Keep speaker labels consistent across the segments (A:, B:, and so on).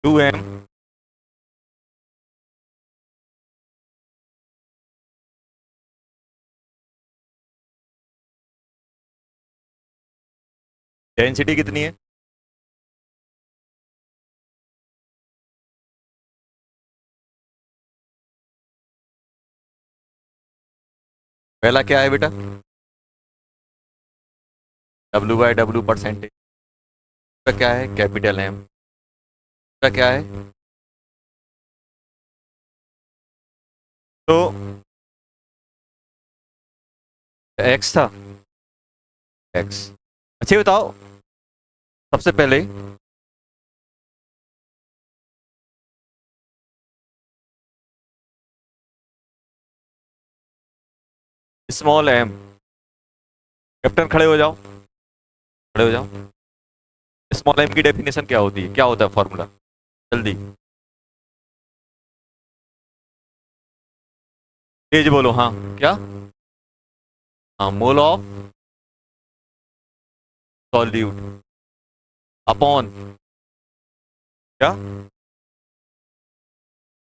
A: 2m density कितनी है? पहला क्या है बेटा? W/W percentage. क्या है? Capital M. क्या है? तो एक्स था। एक्स। अच्छा ये बताओ, सबसे पहले स्मॉल एम। कैप्टन खड़े हो जाओ, खड़े हो जाओ। स्मॉल एम की डेफिनेशन क्या होती है? क्या होता है फॉर्मूला? जल्दी तेज बोलो। हाँ क्या? हाँ, मोल ऑफ सॉल्यूट अपॉन क्या?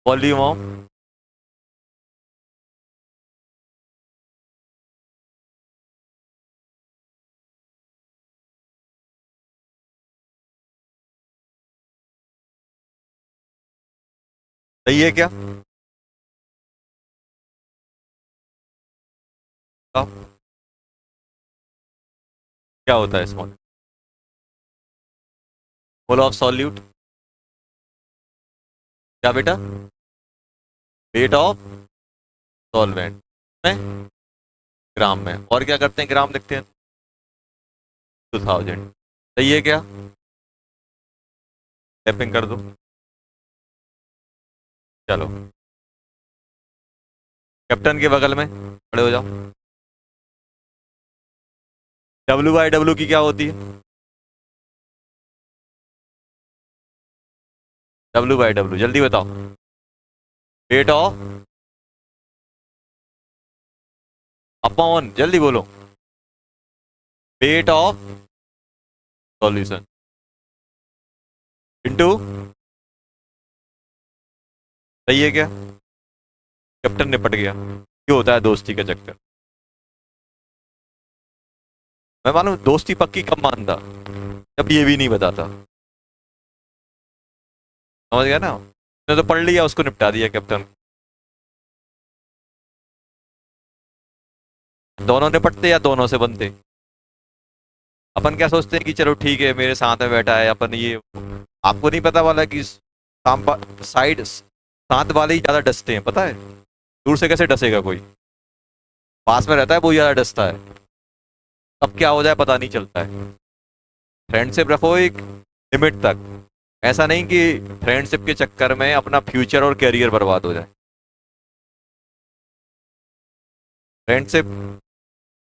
A: Volume of. सही है क्या? अब क्या होता है स्मॉल? मोल ऑफ सॉल्यूट क्या बेटा? वेट ऑफ सॉल्वेंट में ग्राम में। और क्या करते हैं? ग्राम लिखते हैं। 2000। सही है क्या? टैपिंग कर दो। चलो, कैप्टन के बगल में खड़े हो जाओ। W/W की क्या होती है? W/W जल्दी बताओ। वेट ऑफ अपॉन, जल्दी बोलो। Weight of solution into. सही है क्या? कैप्टन निपट गया। ये होता है दोस्ती का चक्कर। मैं मालूम दोस्ती पक्की कब मानता, जब ये भी नहीं बताता। समझ गया ना? उसने तो पढ़ लिया, उसको निपटा दिया कैप्टन। दोनों निपटते या दोनों से बनते? अपन क्या सोचते हैं कि चलो ठीक है मेरे साथ में बैठा है अपन ये। आपको नहीं पता वाला कि साइड साथ वाले ही ज्यादा डसते हैं, पता है? दूर से कैसे डसेगा कोई? पास में रहता है वो ज्यादा डसता है। कब क्या हो जाए पता नहीं चलता है। फ्रेंडशिप रखो एक लिमिट तक। ऐसा नहीं कि फ्रेंडशिप के चक्कर में अपना फ्यूचर और करियर बर्बाद हो जाए। फ्रेंडशिप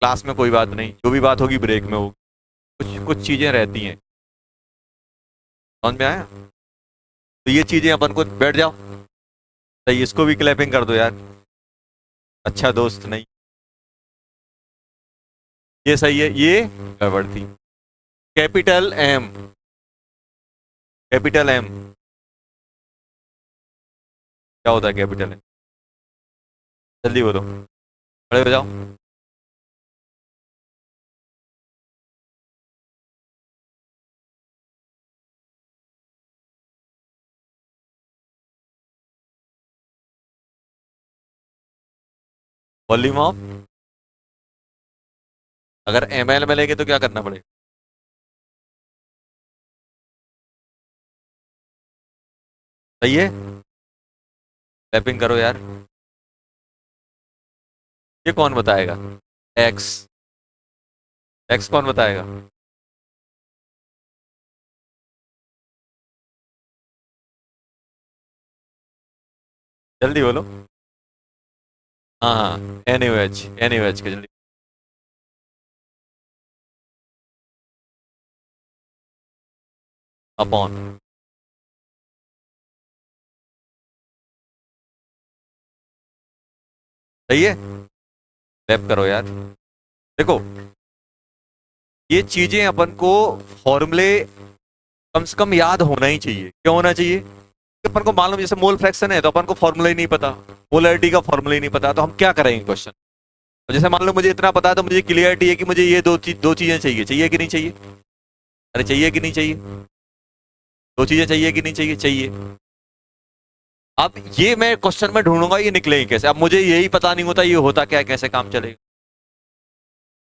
A: क्लास में कोई बात नहीं, जो भी बात होगी ब्रेक में होगी। कुछ कुछ चीजें रहती हैं। समझ में आया? तो ये चीजें अपन को, बैठ जाओ। सही, इसको भी क्लैपिंग कर दो यार। अच्छा दोस्त नहीं। ये सही है, ये गड़बड़ थी। Capital M. कैपिटल एम क्या होता है? कैपिटल एम जल्दी बोलो, खड़े हो जाओ। Volume of. अगर ml में लेंगे तो क्या करना पड़ेगा? सही है, टैपिंग करो यार। ये कौन बताएगा? एक्स। एक्स कौन बताएगा? जल्दी बोलो। हाँ हाँ, NaOH। NaOH के जल्दी। अपॉन। सही है, टैप करो यार। देखो, ये चीजें अपन को फॉर्मूले कम से कम याद होना ही चाहिए। क्यों होना चाहिए? अपन को मालूम जैसे मोल फ्रैक्शन है तो अपन को फॉर्मूला ही नहीं पता, मोलरिटी का फॉर्मूला ही नहीं पता, तो हम क्या करेंगे क्वेश्चन। तो जैसे मान लो मुझे इतना पता है तो मुझे क्लियरिटी है कि मुझे ये दो चीजें चाहिए, चाहिए कि नहीं चाहिए? अरे चाहिए कि नहीं चाहिए? दो चीजें चाहिए कि नहीं चाहिए? चाहिए। अब ये मैं क्वेश्चन में ढूंढूंगा ये निकलेगी कैसे, अब मुझे यही पता नहीं होता ये होता क्या है, कैसे काम चलेगा।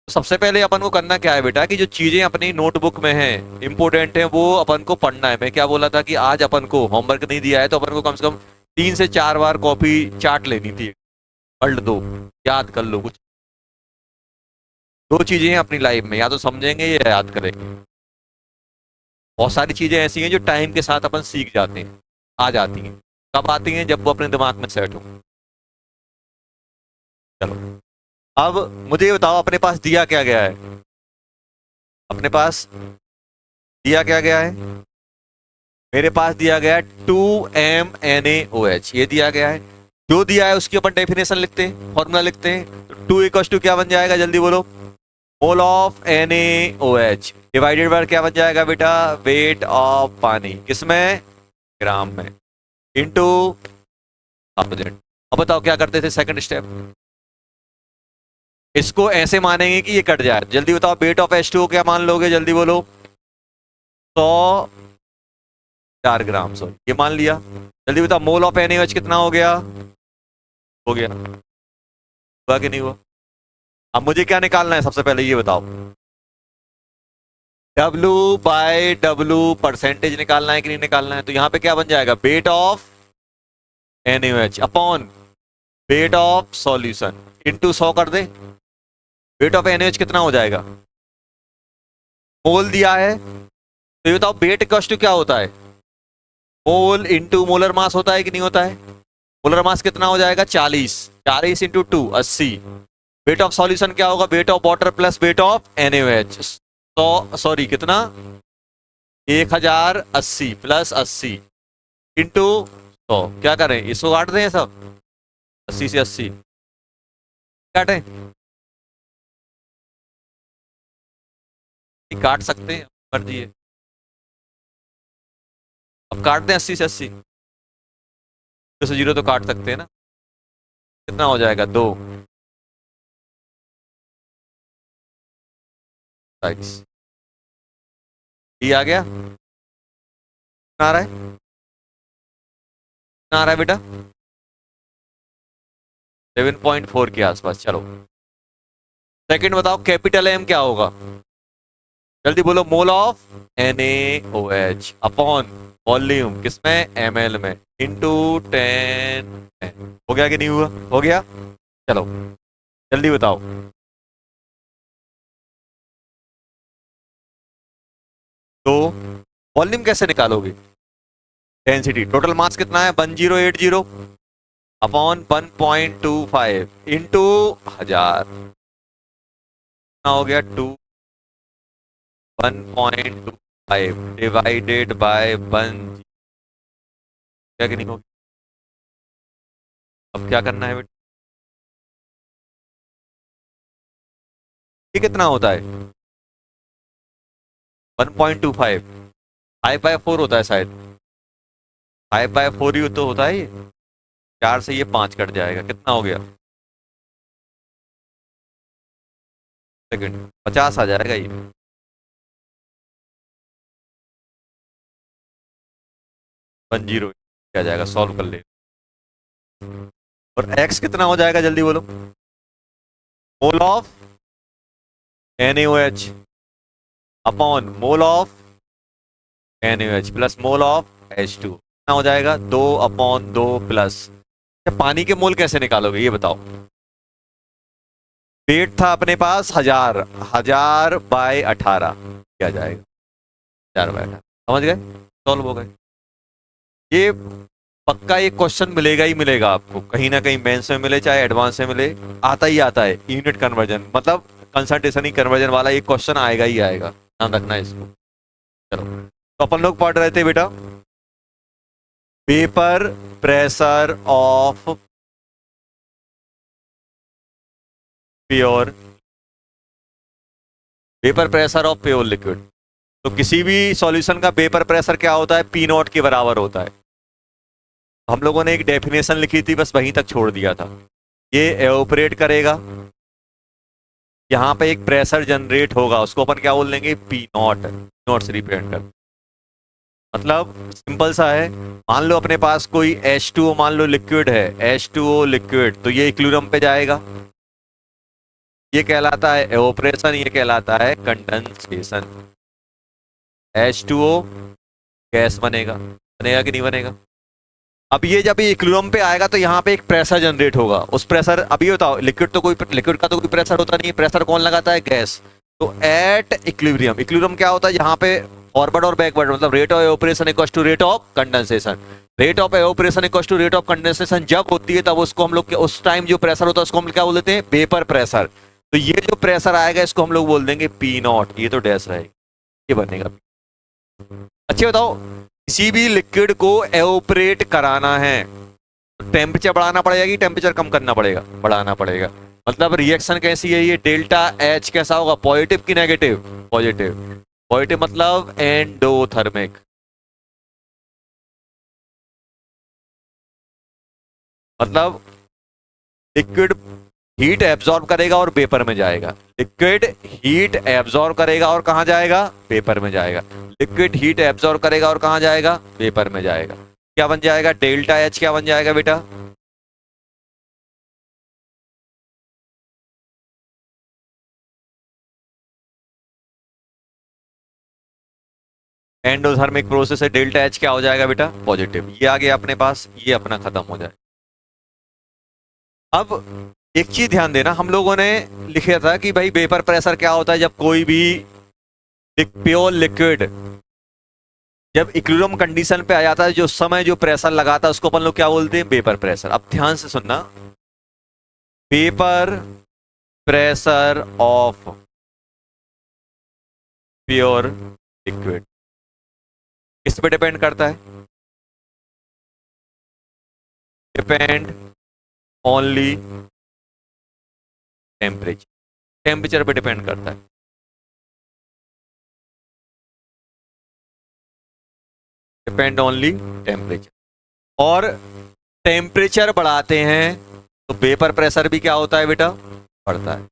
A: तो सबसे पहले अपन को करना क्या है बेटा कि जो चीजें अपनी नोटबुक में हैं इंपोर्टेंट है वो अपन को पढ़ना है। मैं क्या बोला था कि आज अपन को होमवर्क नहीं दिया है तो अपन को कम से कम 3 से 4 बार कॉपी चाट लेनी थी, पढ़ दो, याद कर लो। कुछ दो चीजें हैं अपनी लाइफ में, या तो समझेंगे या याद करेंगे। बहुत सारी चीजें ऐसी हैं जो टाइम के साथ अपन सीख जाते हैं, आ जाती हैं। कब आती हैं? जब वो अपने दिमाग में सेट हो। चलो अब मुझे ये बताओ अपने पास दिया क्या गया है? अपने पास दिया क्या गया है? मेरे पास दिया गया है 2MnAOH, ये दिया गया है। जो दिया है उसकी अपन डेफिनेशन लिखते हैं, फॉर्मूला लिखते हैं। तो 2 इक्वल्स टू क्या बन जाएगा, जल्दी बोलो? Mole of NaOH divided by क्या बन जाएगा बेटा? वेट ऑफ पानी, किसमें? ग्राम में, इनटू 1000। अब बताओ क्या करते थे सेकंड स्टेप? इसको ऐसे मानेंगे कि ये कट जाए। जल्दी बताओ वेट ऑफ H2O क्या मान लोगे, जल्दी बोलो? 100 ग्राम, सॉरी ये मान लिया। जल्दी बताओ मोल ऑफ NaOH कितना हो गया? हो गया, हुआ कि नहीं हुआ? अब मुझे क्या निकालना है सबसे पहले ये बताओ? W/W परसेंटेज निकालना है कि नहीं निकालना है? तो यहां पे क्या बन जाएगा? Weight of NaOH upon weight of solution into 100 कर दे। वेट ऑफ NaOH कितना हो जाएगा? मोल दिया है तो ये बताओ वेट इक्वल टू क्या होता है? मोल इंटू मोलर मास होता है कि नहीं होता है? मोलर मास कितना हो जाएगा? 40, 40 इंटू 2 80। वेट ऑफ सॉल्यूशन क्या होगा? Weight of water plus weight of NaOH। तो सॉरी कितना? 1080 प्लस 80 इंटू 100। क्या करें, इसको काट दें सब? 80 से 80 काटें? काट सकते हैं, मर्जी है। अब काट दें 80 से 80, 0 से 0 तो काट सकते हैं ना। कितना हो जाएगा? 2 ये आ गया। कितना आ रहा है? कितना आ रहा है बेटा? 7.4 के आसपास। चलो सेकंड बताओ कैपिटल M क्या होगा? जल्दी बोलो। Mole of NaOH upon volume किसमें? ml में, इंटू 10। हो गया कि नहीं हुआ? हो गया। चलो जल्दी बताओ। तो वॉल्यूम कैसे निकालोगे? डेंसिटी, टोटल मास कितना है? 1080 अपॉन 1.25 इंटू 1000। कितना हो गया? 1.25 डिवाइडेड बाय 1। क्या कि नहीं होगी? अब क्या करना है बेटा? ये कितना होता है? 1.25 5/4 होता है शायद। 5/4 ही तो होता है ये। 4 से ये 5 कट जाएगा, कितना हो गया? सेकंड 50 आ जाएगा ये। वन जीरो क्या जाएगा, सॉल्व कर ले। और x कितना हो जाएगा, जल्दी बोलो? Mole of NaOH upon mole of NaOH plus mole of H2 कितना हो जाएगा? 2/2 प्लस। पानी के मोल कैसे निकालोगे ये बताओ? वेट था अपने पास 1000, 1000/18 क्या जाएगा? 1000/18। समझ गए? सॉल्व हो गए। ये पक्का एक क्वेश्चन मिलेगा ही मिलेगा आपको, कहीं ना कहीं मेंस में मिले चाहे एडवांस में मिले, आता ही आता है। यूनिट कन्वर्जन मतलब कंसंट्रेशन ही कन्वर्जन वाला एक क्वेश्चन आएगा ही आएगा, ध्यान रखना है इसको। चलो तो अपन लोग पढ़ रहे थे बेटा paper pressure of pure, paper pressure of pure liquid. तो किसी भी सॉल्यूशन का पेपर प्रेशर क्या होता है? P0 के बराबर होता है। हम लोगों ने एक डेफिनेशन लिखी थी, बस वहीं तक छोड़ दिया था। ये एवोपरेट करेगा, यहाँ पे एक प्रेशर जनरेट होगा, उसको अपन क्या बोल देंगे, पी नॉट। नॉट से रिप्रेजेंट कर, मतलब सिंपल सा है। मान लो अपने पास कोई H2O, मान लो लिक्विड है, H2O लिक्विड, तो ये इक्विलिब्रियम पे जाएगा, ये कहलाता है एवोपरेशन, ये कहलाता है कंडेंसेशन। H2O गैस बनेगा, बनेगा कि नहीं बनेगा। अब ये जब ये इक्विलिब्रियम पे आएगा तो यहाँ पे एक प्रेशर जनरेट होगा, उस प्रेशर, अभी बताओ लिक्विड का तो कोई प्रेशर होता नहीं, प्रेशर कौन लगाता है, गैस। तो एट इक्विलिब्रियम, इक्विलिब्रियम क्या होता है, यहाँ पे फॉरवर्ड और बैकवर्ड, मतलब rate of evaporation equals to rate of condensation. Rate of evaporation equals to rate of condensation जब होती है, तब उसको हम लोग, उस टाइम जो प्रेशर होता है उसको हम क्या बोल देते हैं, वेपर प्रेशर। तो ये जो प्रेशर आएगा इसको हम लोग बोल देंगे पी नॉट, ये तो डैश रहेगा, ये बनेगा। अच्छा बताओ, किसी भी लिक्विड को एवोपरेट कराना है तो टेम्परेचर बढ़ाना पड़ेगा कि टेम्परेचर कम करना पड़ेगा, बढ़ाना पड़ेगा। मतलब रिएक्शन कैसी है, ये डेल्टा एच कैसा होगा, पॉजिटिव की नेगेटिव, पॉजिटिव। पॉजिटिव मतलब एंडोथर्मिक, मतलब लिक्विड हीट एब्जॉर्ब करेगा और वेपर में जाएगा। लिक्विड हीट एब्जॉर्ब करेगा और कहां जाएगा, वेपर में जाएगा। लिक्विड हीट एब्जॉर्ब करेगा और कहां जाएगा, वेपर में जाएगा। क्या बन जाएगा, डेल्टा एच क्या बन जाएगा बेटा, एंडोथर्मिक प्रोसेस है, डेल्टा एच क्या हो जाएगा बेटा, पॉजिटिव। ये आ गया अपने पास, ये अपना खत्म हो जाए। अब एक चीज ध्यान देना, हम लोगों ने लिखा था कि भाई वेपर प्रेशर क्या होता है, जब कोई भी प्योर लिक्विड जब इक्विलिब्रियम कंडीशन पे आ जाता है, जो समय जो प्रेशर लगाता है उसको अपन लोग क्या बोलते हैं, वेपर प्रेशर। अब ध्यान से सुनना, vapour pressure of pure liquid किस पे डिपेंड करता है, डिपेंड ओनली टेम्परेचर, टेम्परेचर पे डिपेंड करता है। डिपेंड ओनली टेम्परेचर, और टेम्परेचर बढ़ाते हैं तो वेपर प्रेशर भी क्या होता है बेटा, बढ़ता है।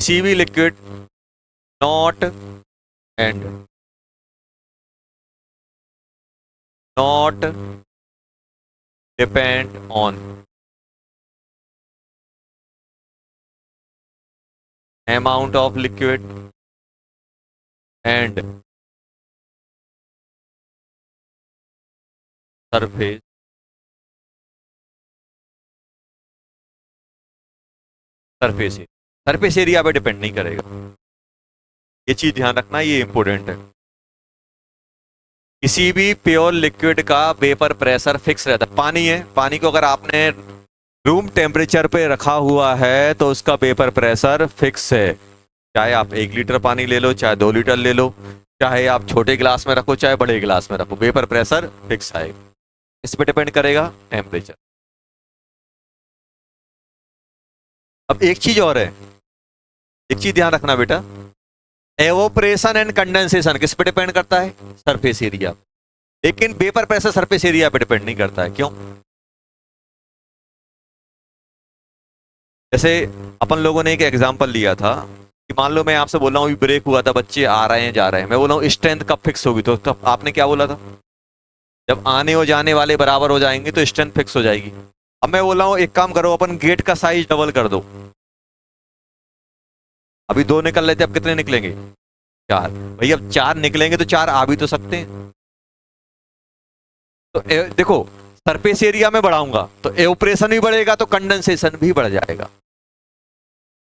A: किसी भी liquid not and not depend on amount of liquid and surface surface area, surface area पे डिपेंड नहीं करेगा। ये चीज ध्यान रखना, ये इंपॉर्टेंट है। किसी भी प्योर लिक्विड का वेपर प्रेशर फिक्स रहता है। पानी है, पानी को अगर आपने रूम टेम्परेचर पे रखा हुआ है तो उसका वेपर प्रेशर फिक्स है, चाहे आप 1 लीटर पानी ले लो, चाहे 2 लीटर ले लो, चाहे आप छोटे गिलास में रखो चाहे बड़े गिलास में रखो, वेपर प्रेशर फिक्स आएगा। इस पे डिपेंड करेगा टेम्परेचर। अब एक चीज और है, एक चीज ध्यान रखना बेटा, एवोपरेशन एंड कंडेंसेशन किस पे डिपेंड करता है, सरफेस एरिया। लेकिन वेपर प्रेशर सरफेस एरिया पे डिपेंड नहीं करता है। क्यों, जैसे अपन लोगों ने एक एग्जांपल लिया था कि मान लो मैं आपसे बोल रहा हूँ ब्रेक हुआ था, बच्चे आ रहे हैं जा रहे हैं, मैं बोल रहा हूँ स्ट्रेंथ कब फिक्स होगी, तो तब आपने क्या बोला था, जब आने और जाने वाले बराबर हो जाएंगे तो स्ट्रेंथ फिक्स हो जाएगी। अब मैं बोल रहा हूँ एक काम करो, अपन गेट का साइज डबल कर दो। अभी 2 निकल रहे थे, अब कितने निकलेंगे, 4। भाई अब 4 निकलेंगे तो 4 आ भी तो सकते हैं। तो देखो, सरफेस एरिया में बढ़ाऊंगा तो एवोपरेशन भी बढ़ेगा तो कंडेंसेशन भी बढ़ जाएगा।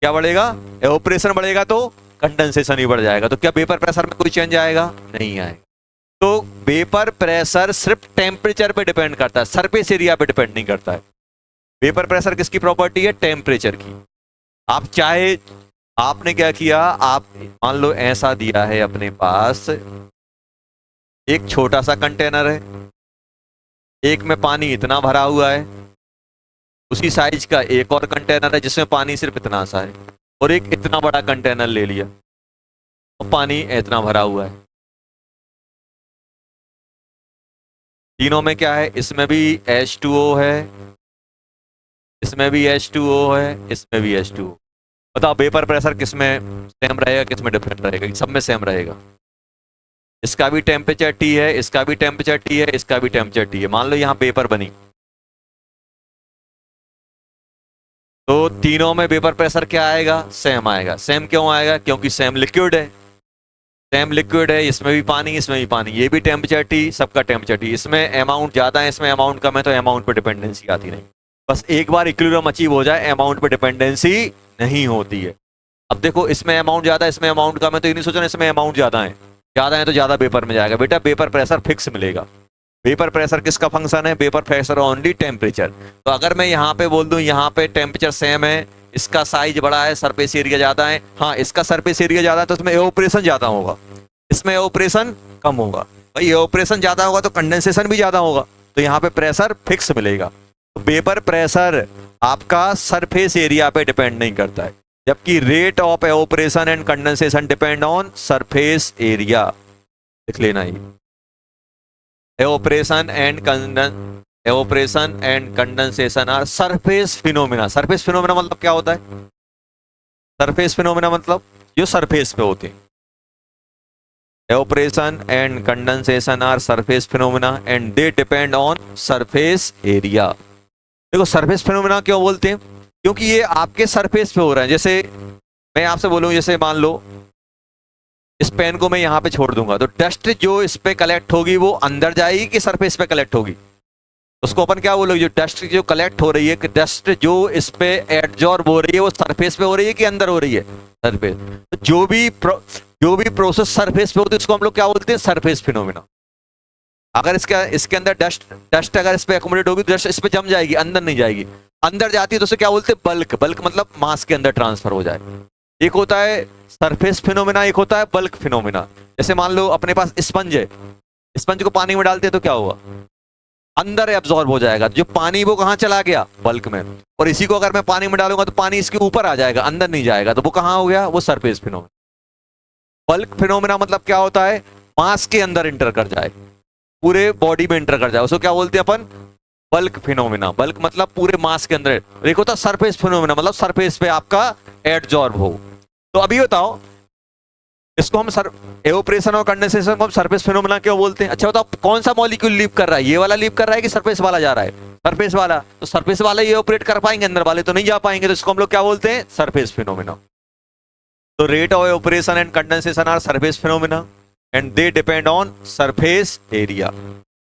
A: क्या बढ़ेगा, एवोपरेशन बढ़ेगा तो कंडेंसेशन भी बढ़ जाएगा। तो क्या वेपर प्रेशर में कोई चेंज आएगा, नहीं आएगा। तो वेपर प्रेशर सिर्फ टेम्परेचर पे डिपेंड करता है, सरफेस एरिया पे डिपेंड नहीं करता है। वेपर प्रेशर किसकी प्रॉपर्टी है, टेम्परेचर की। आप चाहे, आपने क्या किया, आप मान लो ऐसा दिया है अपने पास एक छोटा सा कंटेनर है, एक में पानी इतना भरा हुआ है, उसी साइज का एक और कंटेनर है जिसमें पानी सिर्फ इतना सा है, और एक इतना बड़ा कंटेनर ले लिया और पानी इतना भरा हुआ है। तीनों में क्या है, इसमें भी H2O है, इसमें भी H2O है, इसमें भी H2O। बताओ वेपर प्रेशर किस में सेम रहेगा, किस में डिफरेंट रहेगा? सब में सेम रहेगा। इसका भी टेम्परेचर T है, इसका भी टेम्परेचर T है, इसका भी टेम्परेचर T है। मान लो यहाँ वेपर बनी, तो तीनों में वेपर प्रेशर क्या आएगा? सेम आएगा। सेम क्यों आएगा? क्योंकि सेम लिक्विड है। सेम लिक्विड है, इसमें भी पानी, इसमें भी पानी, ये भी टेम्परेचर T, सबका टेम्परेचर T। इसमें अमाउंट ज्यादा है, इसमें अमाउंट कम है, तो अमाउंट पर डिपेंडेंसी आती नहीं। बस एक बार इक्विलिब्रियम अचीव हो जाए, अमाउंट पर डिपेंडेंसी नहीं होती है। अब देखो, इसमें अमाउंट ज्यादा है, इसमें अमाउंट कम है, तो ये नहीं सोचना इसमें अमाउंट ज्यादा है, ज्यादा है तो ज्यादा वेपर में जाएगा। बेटा वेपर प्रेशर फिक्स मिलेगा। वेपर प्रेशर किसका फंक्शन है? Vapour pressure only temperature. तो अगर मैं यहाँ पे बोल दूं यहाँ पे टेम्परेचर सेम है, इसका साइज बड़ा है, सरफेस एरिया ज्यादा है, हाँ इसका सरफेस एरिया ज्यादा है, तो इसमें एवापोरेशन ज्यादा होगा, इसमें एवापोरेशन कम होगा। भाई एवापोरेशन ज्यादा होगा तो कंडेंसेशन भी ज्यादा होगा, तो यहाँ पे प्रेशर फिक्स मिलेगा। तो वेपर प्रेशर आपका सरफेस एरिया पे डिपेंड नहीं करता है, जबकि rate of evaporation and condensation depend on surface area. लिख लेना ही, evaporation and condensation are surface phenomena. Surface phenomena मतलब क्या होता है? सरफेस फिनोमिना मतलब जो सरफेस पे होते हैं। Evaporation and condensation are surface phenomena and they depend on surface area. देखो सरफेस फिनोमिना क्यों बोलते हैं? क्योंकि ये आपके सरफेस पे हो रहा है। जैसे मैं आपसे बोलूं, जैसे मान लो इस पेन को मैं यहाँ पे छोड़ दूंगा, तो डस्ट जो इस पे कलेक्ट होगी वो अंदर जाएगी कि सरफेस पे कलेक्ट होगी? उसको अपन क्या बोलोगे? जो डस्ट जो कलेक्ट हो रही है, कि डस्ट जो इस पे एब्जॉर्ब हो रही है, वो सरफेस पे हो रही है कि अंदर हो रही है? सरफेस। तो जो भी प्रोसेस सरफेस पे होती है उसको हम लोग क्या बोलते हैं? Surface phenomena. अगर इसके अंदर डस्ट अगर इस पे एकोमोडेट होगी तो डस्ट इस पे जम जाएगी, अंदर नहीं जाएगी। अंदर जाती है तो उसे क्या बोलते हैं? बल्क। बल्क मतलब मास के अंदर ट्रांसफर हो जाए। एक होता है सरफेस फिनोमिना, एक होता है बल्क फिनोमिना। जैसे मान लो अपने पास स्पंज है, स्पंज को पानी में डालते हैं तो क्या होगा? अंदर एब्जॉर्ब हो जाएगा। जो पानी वो कहां चला गया? बल्क में। और इसी को अगर मैं पानी में डालूंगा तो पानी इसके ऊपर आ जाएगा, अंदर नहीं जाएगा, तो वो कहां हो गया? वो सरफेस फिनोमिना। बल्क फिनोमिना मतलब क्या होता है? मास के अंदर इंटर कर जाए, पूरे बॉडी में इंटर कर जाए, उसको क्या बोलते हैं अपन? Bulk phenomena. बल्क मतलब पूरे मास के अंदर। एक होता है सरफेस फिनोमिना, मतलब सरफेस पे आपका एब्जॉर्ब हो। तो अभी बताओ, इसको हम एवापोरेशन और कंडेंसेशन को हम सरफेस फिनोमिना क्यों बोलते हैं? अच्छा बताओ, कौन सा मॉलिक्यूल लीव कर रहा है? ये वाला लीव कर रहा है कि सरफेस वाला जा रहा है? सरफेस वाला। तो सरफेस वाला ही एवापोरेट कर पाएंगे, अंदर वाले तो नहीं जा पाएंगे, तो इसको हम लोग क्या बोलते हैं? Surface phenomena. तो rate of evaporation and condensation are surface phenomena and they depend on surface area.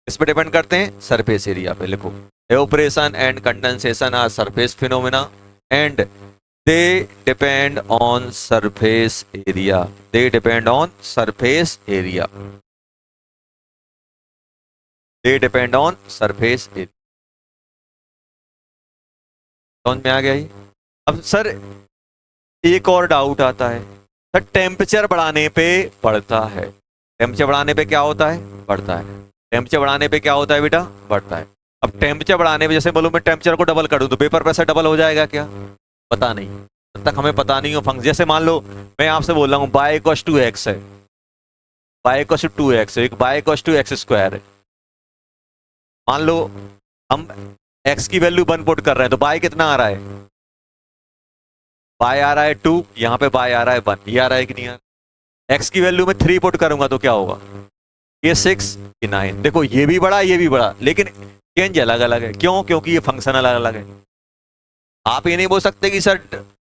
A: इस पे डिपेंड करते हैं? सरफेस एरिया पे। लिखो, evaporation and condensation are surface phenomena and they depend on surface area. They depend on surface area. They depend on surface area. समझ में आ गया? अब सर एक और डाउट आता है, सर टेम्परेचर बढ़ाने पे बढ़ता है। टेम्परेचर बढ़ाने पे क्या होता है? बढ़ता है। टेम्परेचर बढ़ाने पे क्या होता है बेटा? बढ़ता है। अब टेम्परेचर बढ़ाने पे, जैसे बोलो मैं टेम्परेचर को डबल कर दूं तो वेपर प्रेशर डबल हो जाएगा क्या? पता नहीं, जब तक हमें पता नहीं हो फंक्शन। जैसे मान लो मैं आपसे बोल रहा हूँ बाय इक्वल्स टू एक्स है, बाय इक्वल्स टू 2x है, एक y equals to x square है। मान लो हम x की वैल्यू 1 पुट कर रहे हैं, तो बाय कितना आ रहा है? बाय आ रहा है 2, यहाँ पे बाय आ रहा है 1, ये आ रहा है कि नहीं आ रहा? x की वैल्यू में 3 पुट करूंगा तो क्या होगा? ये 6, ये 9। देखो ये भी बड़ा, ये भी बड़ा, लेकिन चेंज अलग अलग है। क्यों? क्योंकि ये फंक्शन अलग अलग है। आप ये नहीं बोल सकते कि सर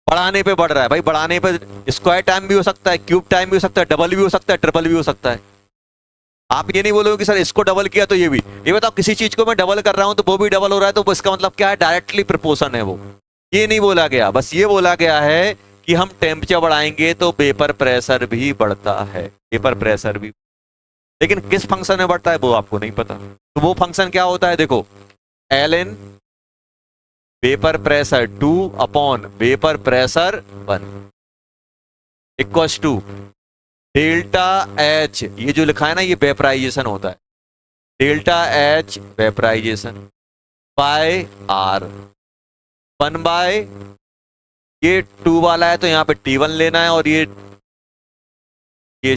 A: बढ़ाने पे बढ़ रहा है। भाई बढ़ाने पे स्क्वायर टाइम भी हो सकता है, क्यूब टाइम भी हो सकता है, डबल भी हो सकता है, ट्रिपल भी हो सकता है। आप ये नहीं बोलोगे कि सर इसको डबल किया तो ये भी। ये बताओ, किसी चीज को मैं डबल कर रहा हूं तो वो भी डबल हो रहा है, तो इसका मतलब क्या है? डायरेक्टली प्रोपोर्शन है वो। ये नहीं बोला गया, बस ये बोला गया है कि हम टेम्परेचर बढ़ाएंगे तो वेपर प्रेशर भी बढ़ता है। वेपर प्रेशर भी, लेकिन किस फंक्शन में बढ़ता है वो आपको नहीं पता। तो वो फंक्शन क्या होता है? देखो, ln vapour pressure 2 upon vapour pressure 1 equals to delta H. ये जो लिखा है ना, ये वेपराइजेशन होता है। Delta H vaporisation by R 1 by, ये 2 वाला है तो यहाँ पे T1 लेना है, और ये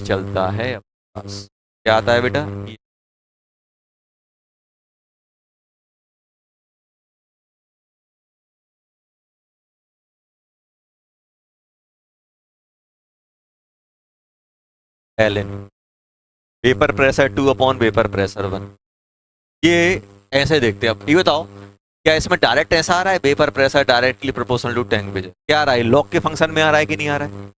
A: चलता है। क्या आता है बेटा? ln vapour pressure 2 upon vapour pressure 1। ये ऐसे देखते हैं। अब ये बताओ क्या इसमें डायरेक्ट ऐसा आ रहा है vapour pressure directly proportional to temperature? क्या आ रहा है, लॉग के फंक्शन में आ रहा है कि नहीं आ रहा है?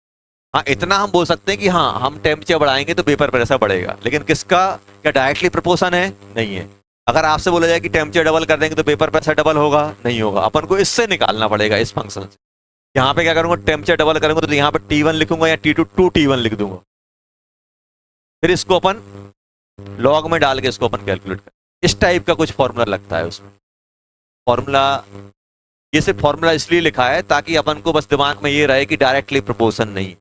A: हाँ, इतना हम बोल सकते हैं कि हाँ हम टेम्परेचर बढ़ाएंगे तो वेपर प्रेशर बढ़ेगा, लेकिन किसका, क्या डायरेक्टली प्रोपोर्शन है? नहीं है। अगर आपसे बोला जाए कि टेम्परेचर डबल कर देंगे तो वेपर प्रेशर डबल होगा? नहीं होगा। अपन को इससे निकालना पड़ेगा, इस फंक्शन से। यहाँ पे क्या करूंगा, टेम्परेचर डबल करूंगा तो यहाँ पे T1 लिखूंगा या T2 2T1 लिख दूंगा। फिर इसको अपन लॉग में डाल के इसको अपन कैलकुलेट कर, इस टाइप का कुछ फॉर्मूला लगता है उसमें। फॉर्मूला, ये सिर्फ फॉर्मूला इसलिए लिखा है ताकि अपन को बस दिमाग में ये रहे कि डायरेक्टली प्रोपोर्शन नहीं,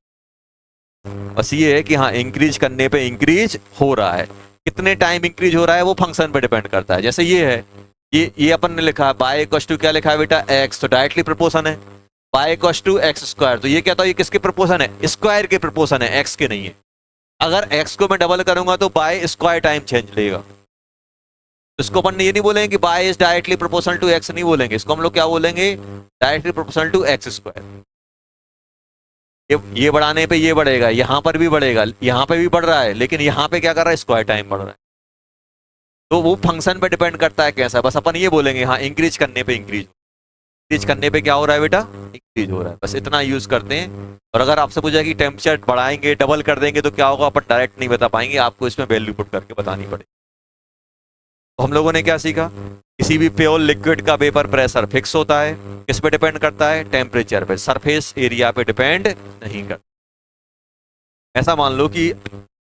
A: बस ये है कि हाँ इंक्रीज करने पे इंक्रीज हो रहा है। कितने टाइम इंक्रीज हो रहा है वो फंक्शन पे डिपेंड करता है। जैसे ये है, ये अपन ने लिखा है बाय इक्वल टू, क्या लिखा है बेटा, x, तो डायरेक्टली प्रोपोर्शन है। Y equal to x square, तो ये क्या था, ये किसके प्रोपोर्शन है, स्क्वायर के प्रोपोर्शन है, x के नहीं है। अगर x को मैं डबल करूंगा तो बाय स्क्वायर टाइम चेंज लेगा। इसको अपन ये नहीं बोलेंगे कि y is directly proportional to x, नहीं बोलेंगे इसको, हम लोग क्या बोलेंगे, directly proportional to x square. ये बढ़ाने पे ये बढ़ेगा, यहां पर भी बढ़ेगा, यहां पे भी बढ़ रहा है, लेकिन यहां पे क्या कर रहा है, स्क्वायर टाइम बढ़ रहा है। तो वो फंक्शन पे डिपेंड करता है कैसा, बस अपन ये बोलेंगे हाँ इंक्रीज करने पे इंक्रीज करने पे क्या हो रहा है बेटा, इंक्रीज हो रहा है, बस इतना यूज करते हैं। और अगर आपसे पूछा कि टेम्परेचर बढ़ाएंगे डबल कर देंगे तो क्या होगा, अपन डायरेक्ट नहीं बता पाएंगे, आपको इसमें वैल्यू पुट करके बतानी पड़ेगी। तो हम लोगों ने क्या सीखा, किसी भी प्योर लिक्विड का वेपर प्रेशर फिक्स होता है, किस पे डिपेंड करता है, टेम्परेचर पे, सरफेस एरिया पे डिपेंड नहीं करता। ऐसा मान लो कि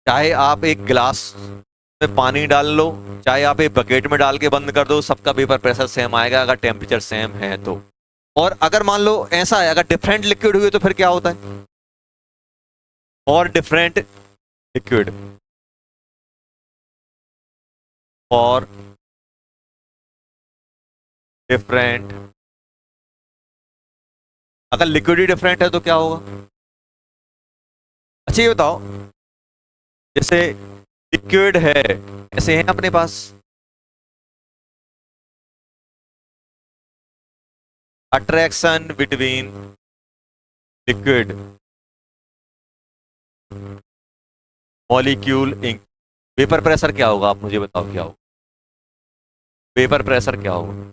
A: चाहे आप एक गिलास में पानी डाल लो, चाहे आप एक बकेट में डाल के बंद कर दो, सबका वेपर प्रेशर सेम आएगा अगर टेम्परेचर सेम है तो। और अगर मान लो ऐसा है, अगर डिफरेंट लिक्विड हुए तो फिर क्या होता है, और डिफरेंट लिक्विड और डिफरेंट, अगर लिक्विड ही डिफरेंट है तो क्या होगा। अच्छा ये बताओ, जैसे लिक्विड है, ऐसे हैं अपने पास, अट्रैक्शन बिटवीन लिक्विड मॉलिक्यूल इंक, वेपर प्रेशर क्या होगा, आप मुझे बताओ क्या होगा, वेपर प्रेशर क्या होगा,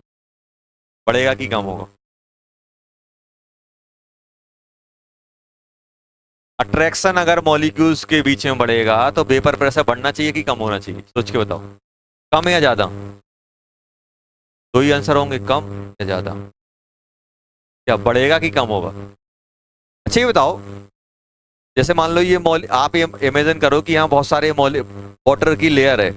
A: बढ़ेगा कि कम होगा? अट्रैक्शन अगर मॉलिक्यूल्स के बीच में बढ़ेगा तो वेपर प्रेशर बढ़ना चाहिए कि कम होना चाहिए, सोच के बताओ, कम या ज्यादा? दो ही आंसर होंगे, कम या ज्यादा। क्या बढ़ेगा कि कम होगा? अच्छा ये बताओ, जैसे मान लो ये आप ये इमेजिन करो कि यहाँ बहुत सारे वाटर की लेयर है।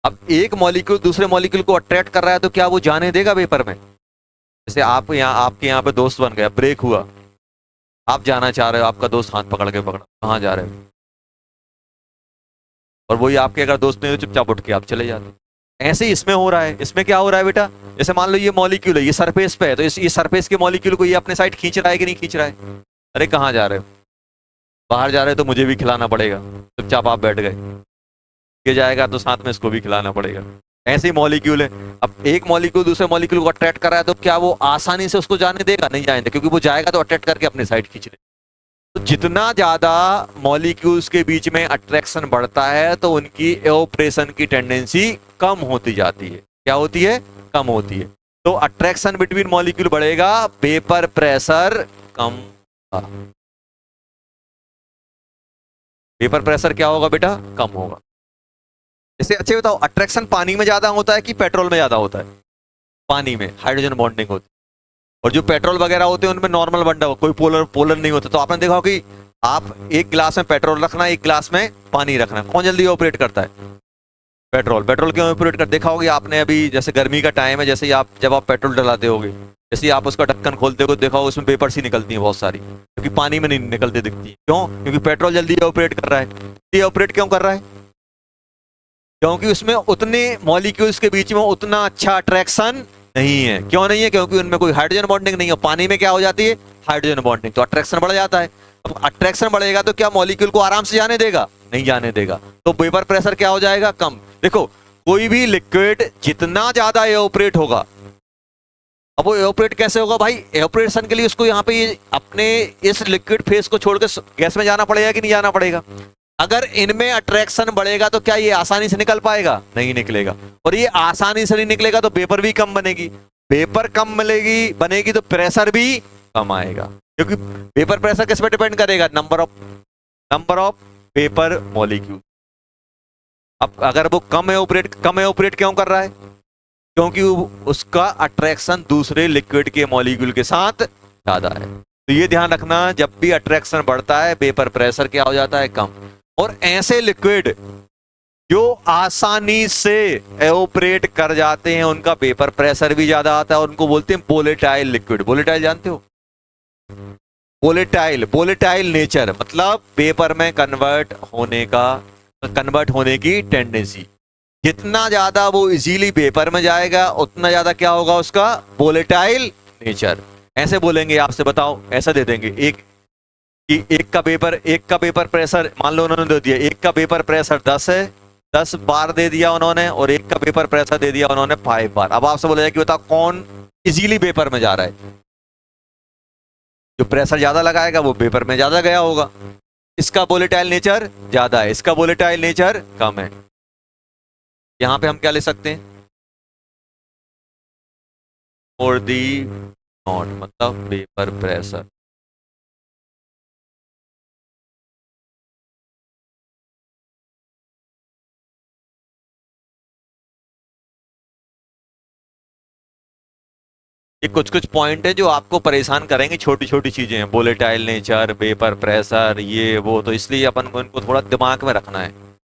A: अब एक मॉलिक्यूल दूसरे मॉलिक्यूल को अट्रैक्ट कर रहा है तो क्या वो जाने देगा वेपर में? जैसे आप यहाँ, आपके यहाँ पे दोस्त बन गया, ब्रेक हुआ, आप जाना चाह रहे हो, आपका दोस्त हाथ पकड़ के पकड़ा, कहाँ जा रहे हो, और वही आपके अगर दोस्त नहीं हो चुपचाप उठ के आप चले जाते। ऐसे ही इसमें हो रहा है। इसमें क्या हो रहा है बेटा, जैसे मान लो ये मॉलिक्यूल है, ये सरफेस पे है, तो ये सरफेस के मॉलिक्यूल को ये अपने साइड खींच रहा है कि नहीं खींच रहा है? अरे कहाँ जा रहे हो, बाहर जा रहे हो तो मुझे भी खिलाना पड़ेगा, चुपचाप आप बैठ गए, ये जाएगा तो साथ में इसको भी खिलाना पड़ेगा। ऐसे ही मॉलिक्यूल है, अब एक मॉलिक्यूल दूसरे मॉलिक्यूल को अट्रैक्ट कर रहा है तो क्या वो आसानी से उसको जाने देगा? नहीं जाने देगा, क्योंकि वो जाएगा तो अट्रैक्ट करके अपने साइड खींच लेगा। तो जितना ज्यादा मॉलिक्यूल्स के बीच में अट्रैक्शन बढ़ता है तो उनकी एवोपरेशन की टेंडेंसी कम होती जाती है। क्या होती है? कम होती है। तो अट्रैक्शन बिटवीन मॉलिक्यूल बढ़ेगा, वेपर प्रेशर कम होगा। वेपर प्रेशर क्या होगा बेटा? कम होगा। जैसे अच्छे बताओ, अट्रैक्शन पानी में ज्यादा होता है कि पेट्रोल में ज्यादा होता है? पानी में हाइड्रोजन बॉन्डिंग होती है, और जो पेट्रोल वगैरह होते हैं उनमें नॉर्मल बंडा हो, कोई पोलर पोलर नहीं होता। तो आपने देखा हो कि आप एक गिलास में पेट्रोल रखना, एक गिलास में पानी रखना, कौन जल्दी ऑपरेट करता है? पेट्रोल। पेट्रोल क्यों ऑपरेट कर, देखा होगा आपने अभी, जैसे गर्मी का टाइम है, जैसे ही आप जब आप पेट्रोल डलाते होगे, जैसे ही आप उसका ढक्कन खोलते हो देखा होगा उसमें वेपर्स ही निकलती हैं बहुत सारी, क्योंकि पानी में नहीं निकलते दिखती। क्यों? क्योंकि पेट्रोल जल्दी ऑपरेट कर रहा है। ये ऑपरेट क्यों कर रहा है? क्योंकि उसमें उतने मॉलिक्यूल्स के बीच में उतना अच्छा अट्रैक्शन नहीं है। क्यों नहीं है? क्योंकि उनमें कोई हाइड्रोजन बॉन्डिंग नहीं है। पानी में क्या हो जाती है? हाइड्रोजन बॉन्डिंग, तो अट्रैक्शन बढ़ जाता है। अब अट्रैक्शन बढ़ेगा तो क्या मॉलिक्यूल को आराम से जाने देगा? नहीं जाने देगा। तो वेपर प्रेशर क्या हो जाएगा? कम। देखो, कोई भी लिक्विड जितना ज्यादा एवापोरेट होगा, अब वो एवापोरेट कैसे होगा भाई? एवापोरेशन के लिए उसको यहाँ पे अपने इस लिक्विड फेस को छोड़ के गैस में जाना पड़ेगा कि नहीं जाना पड़ेगा? अगर इनमें अट्रैक्शन बढ़ेगा तो क्या ये आसानी से निकल पाएगा? नहीं निकलेगा। और ये आसानी से नहीं निकलेगा तो वेपर भी कम बनेगी, वेपर कम मिलेगी बनेगी तो प्रेशर भी कम आएगा, क्योंकि वेपर प्रेशर किस पे डिपेंड करेगा? Number of vapour molecule. अब अगर वो कम है ऑपरेट क्यों कर रहा है? क्योंकि उसका अट्रैक्शन दूसरे लिक्विड के मॉलिक्यूल के साथ ज्यादा है। तो ये ध्यान रखना, जब भी अट्रैक्शन बढ़ता है वेपर प्रेशर क्या हो जाता है? कम। और ऐसे लिक्विड जो आसानी से एवोपरेट कर जाते हैं उनका वेपर प्रेशर भी ज्यादा आता है और उनको बोलते हैं वोलेटाइल लिक्विड। वोलेटाइल जानते हो? वोलेटाइल नेचर मतलब वेपर में कन्वर्ट होने की टेंडेंसी। जितना ज्यादा वो इजीली वेपर में जाएगा उतना ज्यादा क्या होगा उसका? Volatile nature. ऐसे बोलेंगे आपसे, बताओ, ऐसा दे देंगे एक का वेपर प्रेशर मान लो उन्होंने दे दिया, एक का वेपर प्रेशर 10 है, 10 बार दे दिया उन्होंने, और एक का वेपर प्रेशर दे दिया उन्होंने 5 बार। अब आपसे बोला जाए कि बताओ कौन इजीली वेपर में जा रहा है? जो प्रेशर ज्यादा लगाएगा वो वेपर में ज्यादा गया होगा। इसका वोलेटाइल नेचर ज्यादा है, इसका वोलेटाइल नेचर कम है। यहां पे हम क्या ले सकते हैं? और दी नॉट मतलब वेपर प्रेशर। ये कुछ कुछ पॉइंट है जो आपको परेशान करेंगे, छोटी छोटी चीजें हैं, वोलेटाइल नेचर, वेपर प्रेशर, ये वो, तो इसलिए अपन को इनको थोड़ा दिमाग में रखना है,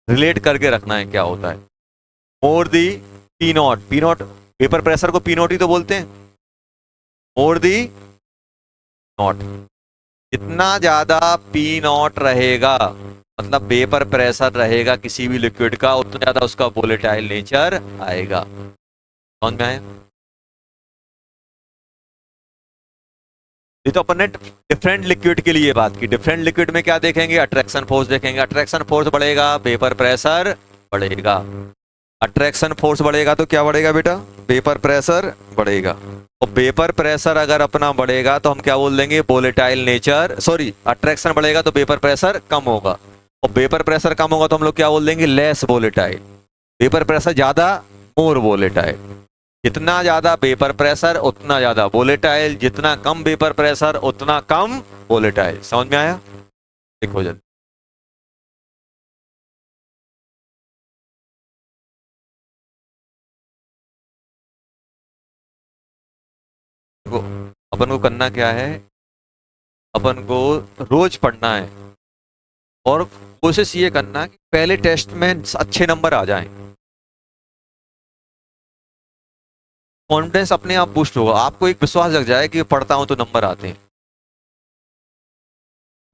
A: रिलेट करके रखना है क्या होता है। मोर दी पी नॉट वेपर प्रेशर को पी नॉट ही तो बोलते हैं। मोर दी नॉट, जितना ज्यादा पी नॉट रहेगा मतलब वेपर प्रेशर रहेगा किसी भी लिक्विड का, उतना ज्यादा उसका वोलेटाइल नेचर आएगा। समझ में आया? ये तो अपन ने डिफरेंट लिक्विड के लिए बात की। डिफरेंट लिक्विड में क्या देखेंगे? अट्रैक्शन फोर्स देखेंगे। अट्रैक्शन फोर्स बढ़ेगा, वेपर प्रेशर बढ़ेगा। अट्रैक्शन फोर्स बढ़ेगा तो क्या बढ़ेगा बेटा? वेपर प्रेशर बढ़ेगा। और वेपर प्रेशर अगर अपना बढ़ेगा तो हम क्या बोल देंगे? वोलेटाइल नेचर, सॉरी, अट्रैक्शन बढ़ेगा तो वेपर प्रेशर कम होगा, और वेपर प्रेशर कम होगा तो हम लोग क्या बोल देंगे? Less volatile. वेपर प्रेशर ज्यादा, मोर वोलेटाइल। जितना ज्यादा वेपर प्रेशर उतना ज्यादा वोलेटाइल, जितना कम वेपर प्रेशर उतना कम वोलेटाइल। समझ में आया? देखो जल्दी, देखो अपन को करना क्या है, अपन को रोज पढ़ना है और कोशिश ये करना कि पहले टेस्ट में अच्छे नंबर आ जाएं। कॉन्फिडेंस अपने आप बूस्ट होगा, आपको एक विश्वास लग जाए कि पढ़ता हूं तो नंबर आते हैं।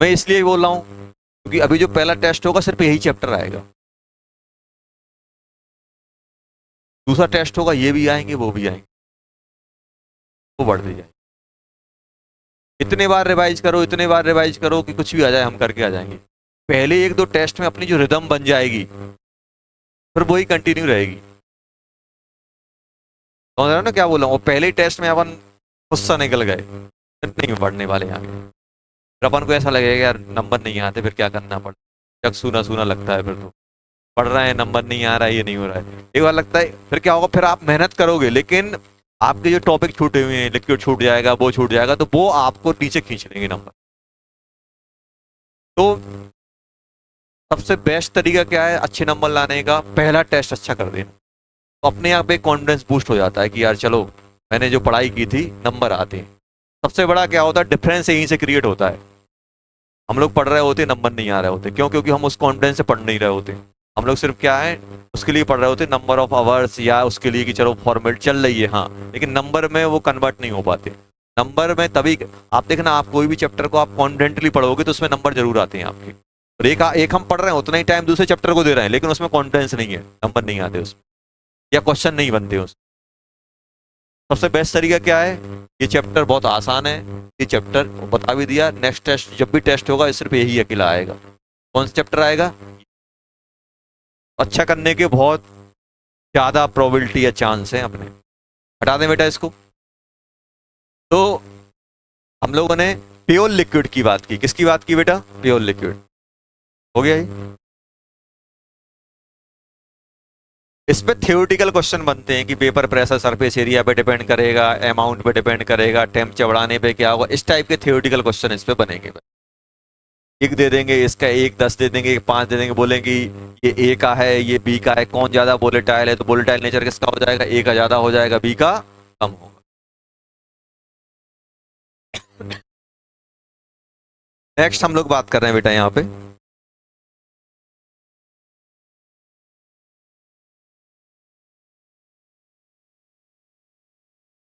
A: मैं इसलिए बोल रहा हूं क्योंकि अभी जो पहला टेस्ट होगा सिर्फ यही चैप्टर आएगा, दूसरा टेस्ट होगा ये भी आएंगे वो भी आएंगे, वो बढ़ते जाए। इतने बार रिवाइज करो, इतने बार रिवाइज करो कि कुछ भी आ जाए हम करके आ जाएंगे। पहले एक दो टेस्ट में अपनी जो रिदम बन जाएगी फिर वही कंटिन्यू रहेगी। समझ रहे हो ना क्या बोल रहा हूँ? पहले ही टेस्ट में अपन गुस्सा निकल गए, फिर नहीं पढ़ने वाले आगे। फिर अपन को ऐसा लगेगा यार नंबर नहीं आते, फिर क्या करना पड़ता, जब सूना सूना लगता है, फिर तो पढ़ रहे हैं नंबर नहीं आ रहा है, ये नहीं हो रहा है। एक बार लगता है फिर क्या होगा, फिर आप मेहनत करोगे लेकिन आपके जो टॉपिक छूटे हुए हैं, लिक्विड छूट जाएगा, वो छूट जाएगा, तो वो आपको नीचे खींच लेंगे नंबर। तो सबसे बेस्ट तरीका क्या है अच्छे नंबर लाने का? पहला टेस्ट अच्छा कर देना, तो अपने आप एक कॉन्फिडेंस बूस्ट हो जाता है कि यार चलो मैंने जो पढ़ाई की थी नंबर आते हैं। सबसे बड़ा क्या होता है? डिफरेंस यहीं से क्रिएट होता है। हम लोग पढ़ रहे होते नंबर नहीं आ रहे होते, क्यों? क्योंकि हम उस कॉन्फिडेंस से पढ़ नहीं रहे होते। हम लोग सिर्फ क्या है उसके लिए पढ़ रहे होते, नंबर ऑफ आवर्स, या उसके लिए कि चलो फॉर्मेट चल रही है, हाँ, लेकिन नंबर में वो कन्वर्ट नहीं हो पाते। नंबर में तभी आप देखना, आप कोई भी चैप्टर को आप कॉन्फिडेंटली पढ़ोगे तो उसमें नंबर जरूर आते हैं आपके। और एक हम पढ़ रहे हैं उतना ही टाइम दूसरे चैप्टर को दे रहे हैं लेकिन उसमें कॉन्फिडेंस नहीं है, नंबर नहीं आते उसमें, या क्वेश्चन नहीं बनते उसमें। सबसे बेस्ट तरीका क्या है? ये चैप्टर बहुत आसान है, ये चैप्टर बता भी दिया, नेक्स्ट टेस्ट जब भी टेस्ट होगा सिर्फ यही अकेला आएगा। कौन सा चैप्टर आएगा? अच्छा करने के बहुत ज्यादा प्रोबेबिलिटी या चांस है अपने। हटा दें बेटा इसको। तो हम लोगों ने प्योर लिक्विड की बात की, किसकी बात की बेटा? Pure liquid. हो गया ये। इस पे थ्योरेटिकल क्वेश्चन बनते हैं कि पेपर प्रेशर सरफेस एरिया पे डिपेंड करेगा, अमाउंट पे डिपेंड करेगा, टेम्परेचर बढ़ाने पे क्या होगा, इस टाइप के थ्योरेटिकल क्वेश्चन इस पे बनेंगे। एक दे देंगे, इसका एक 10 दे देंगे, एक 5 दे देंगे, बोलेंगे ये ए का है, ये बी का है, कौन ज्यादा वोलेटाइल है, तो वोलेटाइल नेचर किसका हो जाएगा, ए का ज्यादा हो जाएगा, बी का कम होगा। नेक्स्ट हम लोग बात कर रहे हैं बेटा यहाँ पे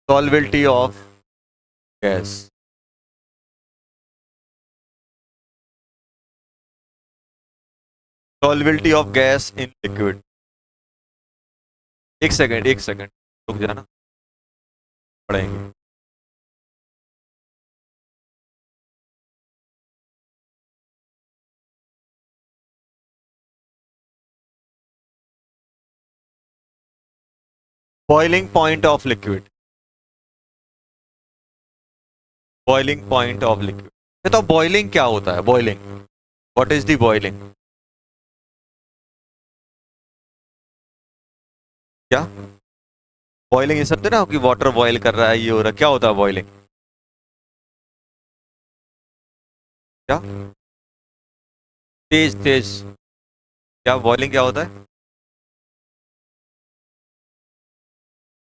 A: solubility of gas. Solubility of gas in liquid. एक सेकेंड रुक जाना, पढ़ेंगे। Boiling point of liquid. Boiling point of liquid, तो बॉइलिंग क्या होता है? Boiling, what is the boiling? क्या बॉइलिंग? ये समझते ना कि वाटर बॉईल कर रहा है, ये हो रहा है, क्या होता है बॉइलिंग? क्या तेज तेज, क्या बॉइलिंग क्या होता है?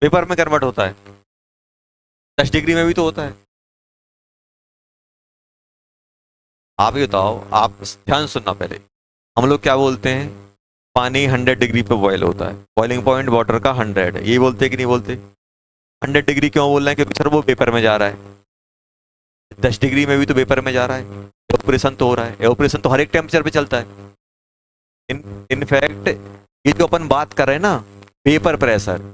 A: पेपर में कन्वर्ट होता है, 10 डिग्री में भी तो होता है। आप ही बताओ, आप ध्यान सुनना पहले। हम लोग क्या बोलते हैं, पानी 100 डिग्री पे बॉयल होता है, बॉइलिंग पॉइंट वाटर का 100 है, ये बोलते हैं कि नहीं बोलते? 100 डिग्री क्यों बोल रहे हैं? क्योंकि सर वो पेपर में जा रहा है, 10 डिग्री में भी तो पेपर में जा रहा है, एवापोरेशन तो हो रहा है, एवापोरेशन तो हर एक टेम्परेचर पे चलता है। इनफैक्ट ये जो अपन बात कर रहे हैं ना, पेपर प्रेशर,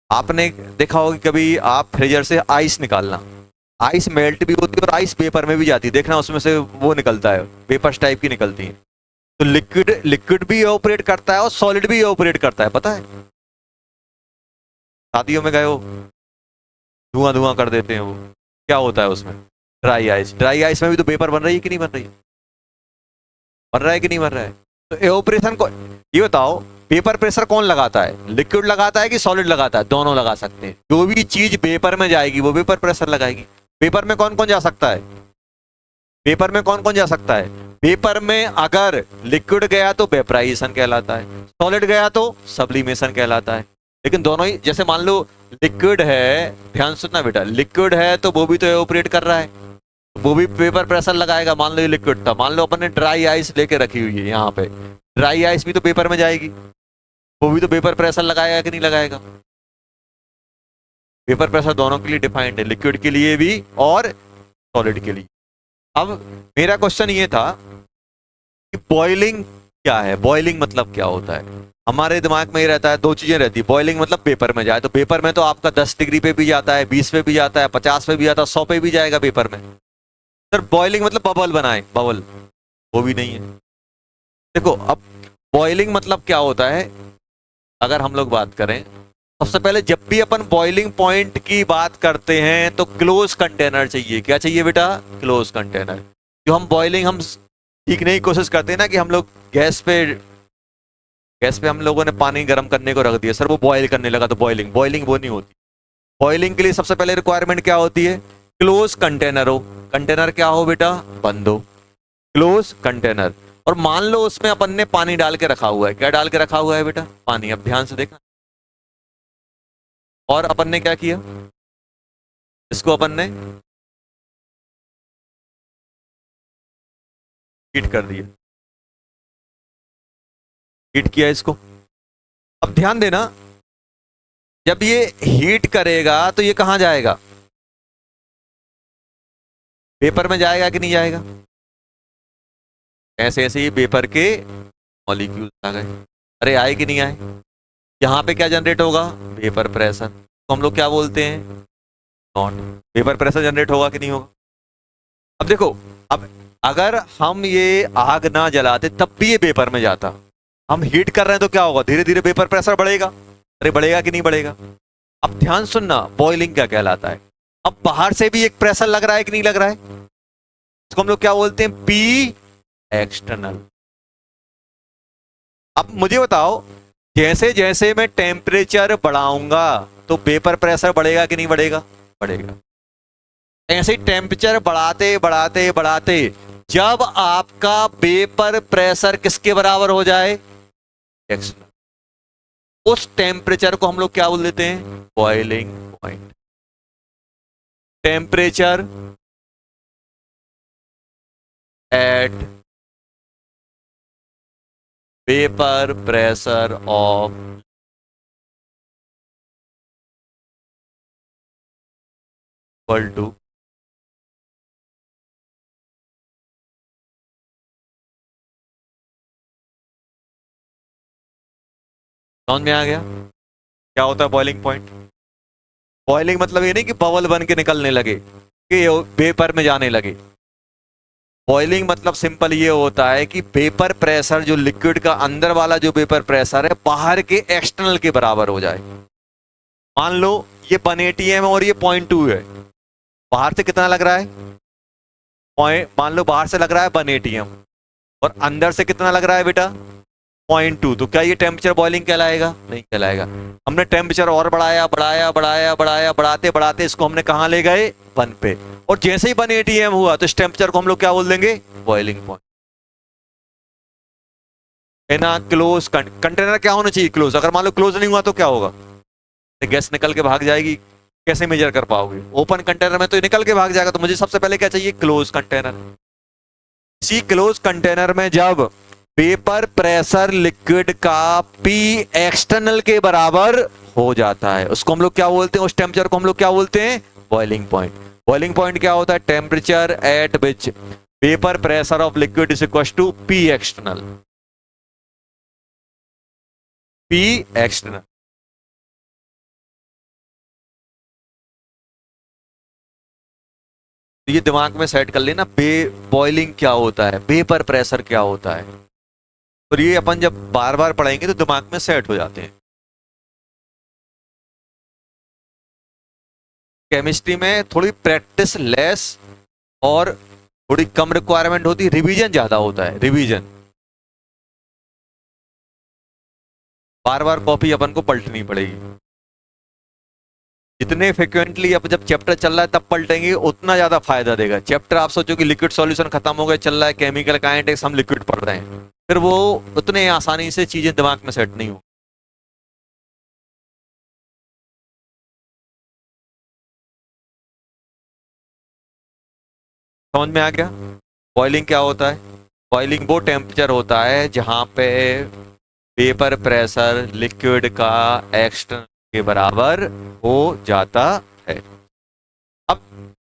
A: आपने देखा होगा कभी आप फ्रीजर से आइस निकालना, आइस मेल्ट भी होती है और आइस पेपर में भी जाती है, देखना उसमें से वो निकलता है, पेपर्स टाइप की निकलती है। तो लिक्विड लिक्विड भी ऑपरेट करता है और सॉलिड भी ऑपरेट करता है, पता है? शादियों में गए हो, धुआं धुआं कर देते हैं वो, क्या होता है उसमें? Dry ice. ड्राई आइस में भी तो पेपर बन रही है कि नहीं बन रही है? बन रहा है कि नहीं बन रहा है? तो एवापोरेशन को, ये बताओ, पेपर प्रेशर कौन लगाता है? लिक्विड लगाता है कि सॉलिड लगाता है? दोनों लगा सकते हैं। जो भी चीज पेपर में जाएगी वो पेपर प्रेशर लगाएगी। पेपर में कौन कौन जा सकता है? पेपर में कौन कौन जा सकता है? पेपर में अगर लिक्विड गया तो वेपराइजेशन कहलाता है, सॉलिड गया तो सब्लिमेशन कहलाता है। लेकिन दोनों ही, जैसे मान लो लिक्विड है, ध्यान सुनना बेटा, लिक्विड है तो वो भी तो एवापोरेट कर रहा है, वो भी पेपर प्रेशर लगाएगा। मान लो ये लिक्विड था, मान लो अपन ने ड्राई आइस लेके रखी हुई है यहाँ पे, ड्राई आइस भी तो पेपर में जाएगी, वो भी तो पेपर प्रेशर लगाएगा कि नहीं लगाएगा? पेपर प्रेशर दोनों के लिए डिफाइंड है, लिक्विड के लिए भी और सॉलिड के लिए। अब मेरा क्वेश्चन ये था कि बॉइलिंग क्या है, बॉइलिंग मतलब क्या होता है? हमारे दिमाग में ये रहता है, दो चीजें रहती है, बॉइलिंग मतलब पेपर में जाए, तो पेपर में तो आपका 10 डिग्री पे भी जाता है, 20 पे भी जाता है, 50 पे भी जाता है, 100 पे भी जाएगा पेपर में। सर बॉइलिंग मतलब बबल बनाए, बबल, वो भी नहीं है। देखो अब बॉइलिंग मतलब क्या होता है, अगर हम लोग बात करें, सबसे पहले जब भी अपन बॉइलिंग पॉइंट की बात करते हैं तो क्लोज कंटेनर चाहिए। क्या चाहिए बेटा? Close container. जो हम बॉइलिंग हम सीखने की कोशिश करते हैं ना, कि हम लोग गैस पे हम लोगों ने पानी गर्म करने को रख दिया, सर वो बॉयल करने लगा तो बॉइलिंग, बॉइलिंग वो नहीं होती। बॉइलिंग के लिए सबसे पहले रिक्वायरमेंट क्या होती है? क्लोज कंटेनर हो। कंटेनर क्या हो बेटा? बंद हो, क्लोज कंटेनर। और मान लो उसमें अपन ने पानी डाल के रखा हुआ है, क्या डाल के रखा हुआ है बेटा? पानी। अब ध्यान से देखना, और अपन ने क्या किया, इसको अपन ने हीट कर दिया, हीट किया इसको। अब ध्यान देना, जब ये हीट करेगा तो ये कहां जाएगा? पेपर में जाएगा कि नहीं जाएगा? ऐसे ऐसे ही पेपर के मॉलिक्यूल्स आ गए, अरे आए कि नहीं आए? यहां पे क्या जनरेट होगा? Paper pressure. तो हम लोग क्या बोलते हैं? नॉट। पेपर प्रेशर जनरेट होगा कि नहीं होगा? अब देखो, अब अगर हम ये आग ना जलाते तब भी ये पेपर में जाता, हम हीट कर रहे हैं तो क्या होगा? धीरे धीरे पेपर प्रेशर बढ़ेगा। अरे बढ़ेगा कि नहीं बढ़ेगा? अब ध्यान सुनना, बॉइलिंग क्या कहलाता है। अब बाहर से भी एक प्रेशर लग रहा है कि नहीं लग रहा है? इसको हम लोग क्या बोलते हैं? P external. अब मुझे बताओ, जैसे जैसे मैं टेम्परेचर बढ़ाऊंगा तो वेपर प्रेशर बढ़ेगा कि नहीं बढ़ेगा? बढ़ेगा। ऐसे टेम्परेचर बढ़ाते बढ़ाते बढ़ाते जब आपका वेपर प्रेशर किसके बराबर हो जाए? एक्सटर्नल। उस टेम्परेचर को हम लोग क्या बोल देते हैं? Boiling point. Temperature at vapour pressure of equal to समझ में आ गया क्या होता है बॉइलिंग पॉइंट? बॉइलिंग मतलब ये नहीं कि बबल बन के निकलने लगे, कि वेपर में जाने लगे। बॉइलिंग मतलब सिंपल ये होता है कि वेपर प्रेशर जो लिक्विड का अंदर वाला जो वेपर प्रेशर है बाहर के एक्सटर्नल के बराबर हो जाए। मान लो ये 180 है और ये 0.2 है। बाहर से कितना लग रहा है? मान लो बाहर से लग रहा है 180 और अंदर से कितना लग रहा है बेटा? 0.2। तो क्या ये टेम्परेचर बॉइलिंग कहलाएगा? नहीं कहलाएगा। हमने टेम्परेचर और बढ़ाया बढ़ाया बढ़ाया बढ़ाया, बढ़ाते बढ़ाते इसको हमने कहां ले गए? 1 पे। और जैसे ही 180 हुआ तो इस टेम्परेचर को हम लोग क्या बोल देंगे? Boiling point. ना क्लोज कंटेनर क्या होना चाहिए? क्लोज। अगर मान लो क्लोज नहीं हुआ तो क्या होगा? तो गैस निकल के भाग जाएगी। कैसे मेजर कर पाओगे? ओपन कंटेनर में तो निकल के भाग जाएगा। तो मुझे सबसे पहले क्या चाहिए? Close container. इसी क्लोज कंटेनर में जब वेपर प्रेशर लिक्विड का पी एक्सटर्नल के बराबर हो जाता है उसको हम लोग क्या बोलते हैं? उस टेम्परेचर को हम लोग क्या बोलते हैं? Boiling point. बॉइलिंग पॉइंट क्या होता है? Temperature at which vapour pressure of liquid is equal to P external. P external. ये दिमाग में सेट कर लेना, बॉइलिंग क्या होता है, वेपर प्रेशर क्या होता है। और ये अपन जब बार बार पढ़ेंगे तो दिमाग में सेट हो जाते हैं। केमिस्ट्री में थोड़ी प्रैक्टिस लेस और थोड़ी कम रिक्वायरमेंट होती है, रिवीजन ज्यादा होता है। रिवीजन बार बार कॉपी अपन को पलटनी पड़ेगी। जितने फ्रिक्वेंटली अब जब चैप्टर चल रहा है तब पलटेंगे उतना ज्यादा फायदा देगा। चैप्टर आप सोचो कि लिक्विड सॉल्यूशन खत्म हो गया, चल रहा है केमिकल काइनेटिक्स, हम लिक्विड पढ़ रहे हैं, फिर वो उतने आसानी से चीजें दिमाग में सेट नहीं हो। समझ में आ गया? बॉइलिंग क्या होता है? बॉइलिंग वो टेम्परेचर होता है जहां पे वेपर प्रेशर लिक्विड का एक्सटर्नल के बराबर हो जाता है। अब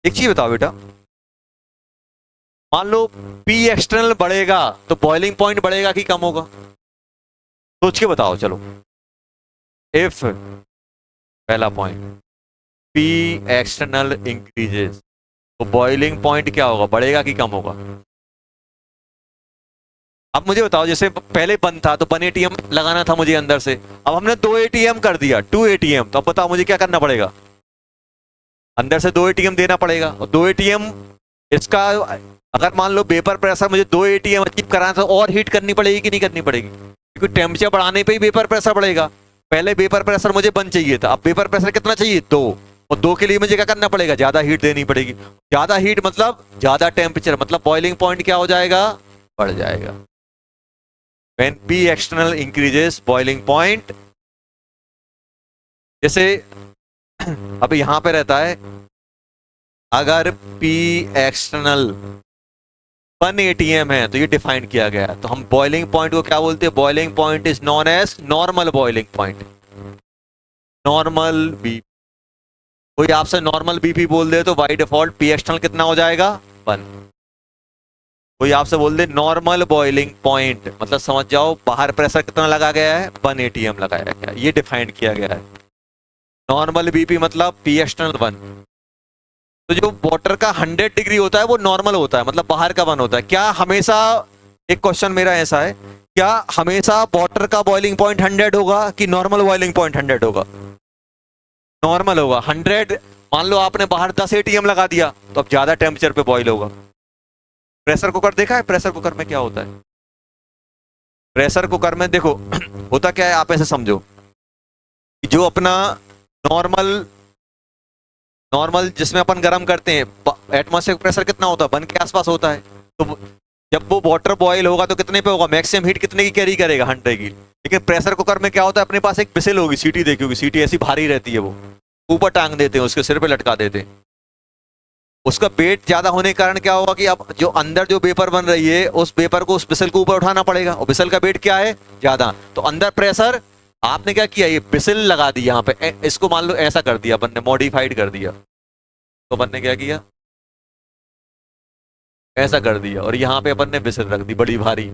A: एक चीज बताओ बेटा, मान लो पी एक्सटर्नल बढ़ेगा तो बॉइलिंग पॉइंट बढ़ेगा कि कम होगा? सोच के बताओ चलो। इफ पहला पॉइंट पी एक्सटर्नल इंक्रीजेस तो बॉइलिंग पॉइंट क्या होगा? बढ़ेगा कि कम होगा? अब मुझे बताओ, जैसे पहले बंद था तो 1 एटीएम लगाना था मुझे अंदर से, अब हमने 2 एटीएम कर दिया, 2 एटीएम। तो अब बताओ मुझे क्या करना पड़ेगा? अंदर से 2 एटीएम देना पड़ेगा। और 2 एटीएम इसका, अगर मान लो वेपर प्रेशर मुझे 2 एटीएम अचीव कराना था, और हीट करनी पड़ेगी कि नहीं करनी पड़ेगी? क्योंकि टेम्परेचर बढ़ाने पे ही वेपर प्रेशर बढ़ेगा। पहले वेपर प्रेशर मुझे 1 चाहिए था, अब वेपर प्रेशर कितना चाहिए? 2। और 2 के लिए मुझे क्या करना पड़ेगा? ज्यादा हीट देनी पड़ेगी। ज्यादा हीट मतलब ज्यादा टेम्परेचर, मतलब बॉइलिंग पॉइंट क्या हो जाएगा? बढ़ जाएगा। When P external increases boiling point, जैसे अब यहां पे रहता है, अगर P external 1 atm है तो ये डिफाइन किया गया है। तो हम बॉइलिंग पॉइंट को क्या बोलते हैं? Boiling point is known as normal boiling point. Normal BP, कोई आपसे नॉर्मल बीपी बोल दे तो बाई डिफॉल्ट P external कितना हो जाएगा? 1। कोई आपसे बोल दे नॉर्मल बॉइलिंग पॉइंट, मतलब समझ जाओ बाहर प्रेशर कितना लगा गया है? 1 एटीएम लगाया गया। ये डिफाइन किया गया है। नॉर्मल बीपी मतलब पी एक्सटर्नल 1। तो जो वाटर का 100 डिग्री होता है वो नॉर्मल होता है, मतलब बाहर का 1 होता है। क्या हमेशा, एक क्वेश्चन मेरा ऐसा है, क्या हमेशा वाटर का बॉइलिंग पॉइंट 100 होगा कि नॉर्मल बॉइलिंग पॉइंट 100 होगा? नॉर्मल होगा। 100, मान लो आपने बाहर 10 एटीएम लगा दिया तो अब ज्यादा टेम्परेचर पे बॉइल होगा। प्रेशर कुकर देखा है? प्रेशर कुकर में क्या होता है? प्रेशर कुकर में देखो होता क्या है, आप ऐसे समझो कि जो अपना नॉर्मल नॉर्मल जिसमें अपन गर्म करते हैं, एटमॉस्फेरिक प्रेशर कितना होता है, 1 के आसपास होता है। तो जब वो वाटर बॉईल होगा तो कितने पे होगा, मैक्सिमम हीट कितने की कैरी करेगा, 100 की। लेकिन प्रेशर कुकर में क्या होता है, अपने पास एक विसिल होगी, सीटी देखी होगी, सीटी ऐसी भारी रहती है, वो ऊपर टांग देते हैं, उसके सिर पे लटका देते हैं। उसका वेट ज्यादा होने के कारण क्या होगा कि अब जो अंदर जो वेपर बन रही है, उस वेपर को उस विसल को ऊपर उठाना पड़ेगा, और विसल का वेट क्या है, ज्यादा। तो अंदर प्रेशर, आपने क्या किया, ये विसल लगा दी यहाँ पे, इसको मान लो ऐसा कर दिया अपन ने, मॉडिफाइड कर दिया। तो अपन ने क्या किया, ऐसा कर दिया, और यहाँ पे अपन ने विसल रख दी बड़ी भारी।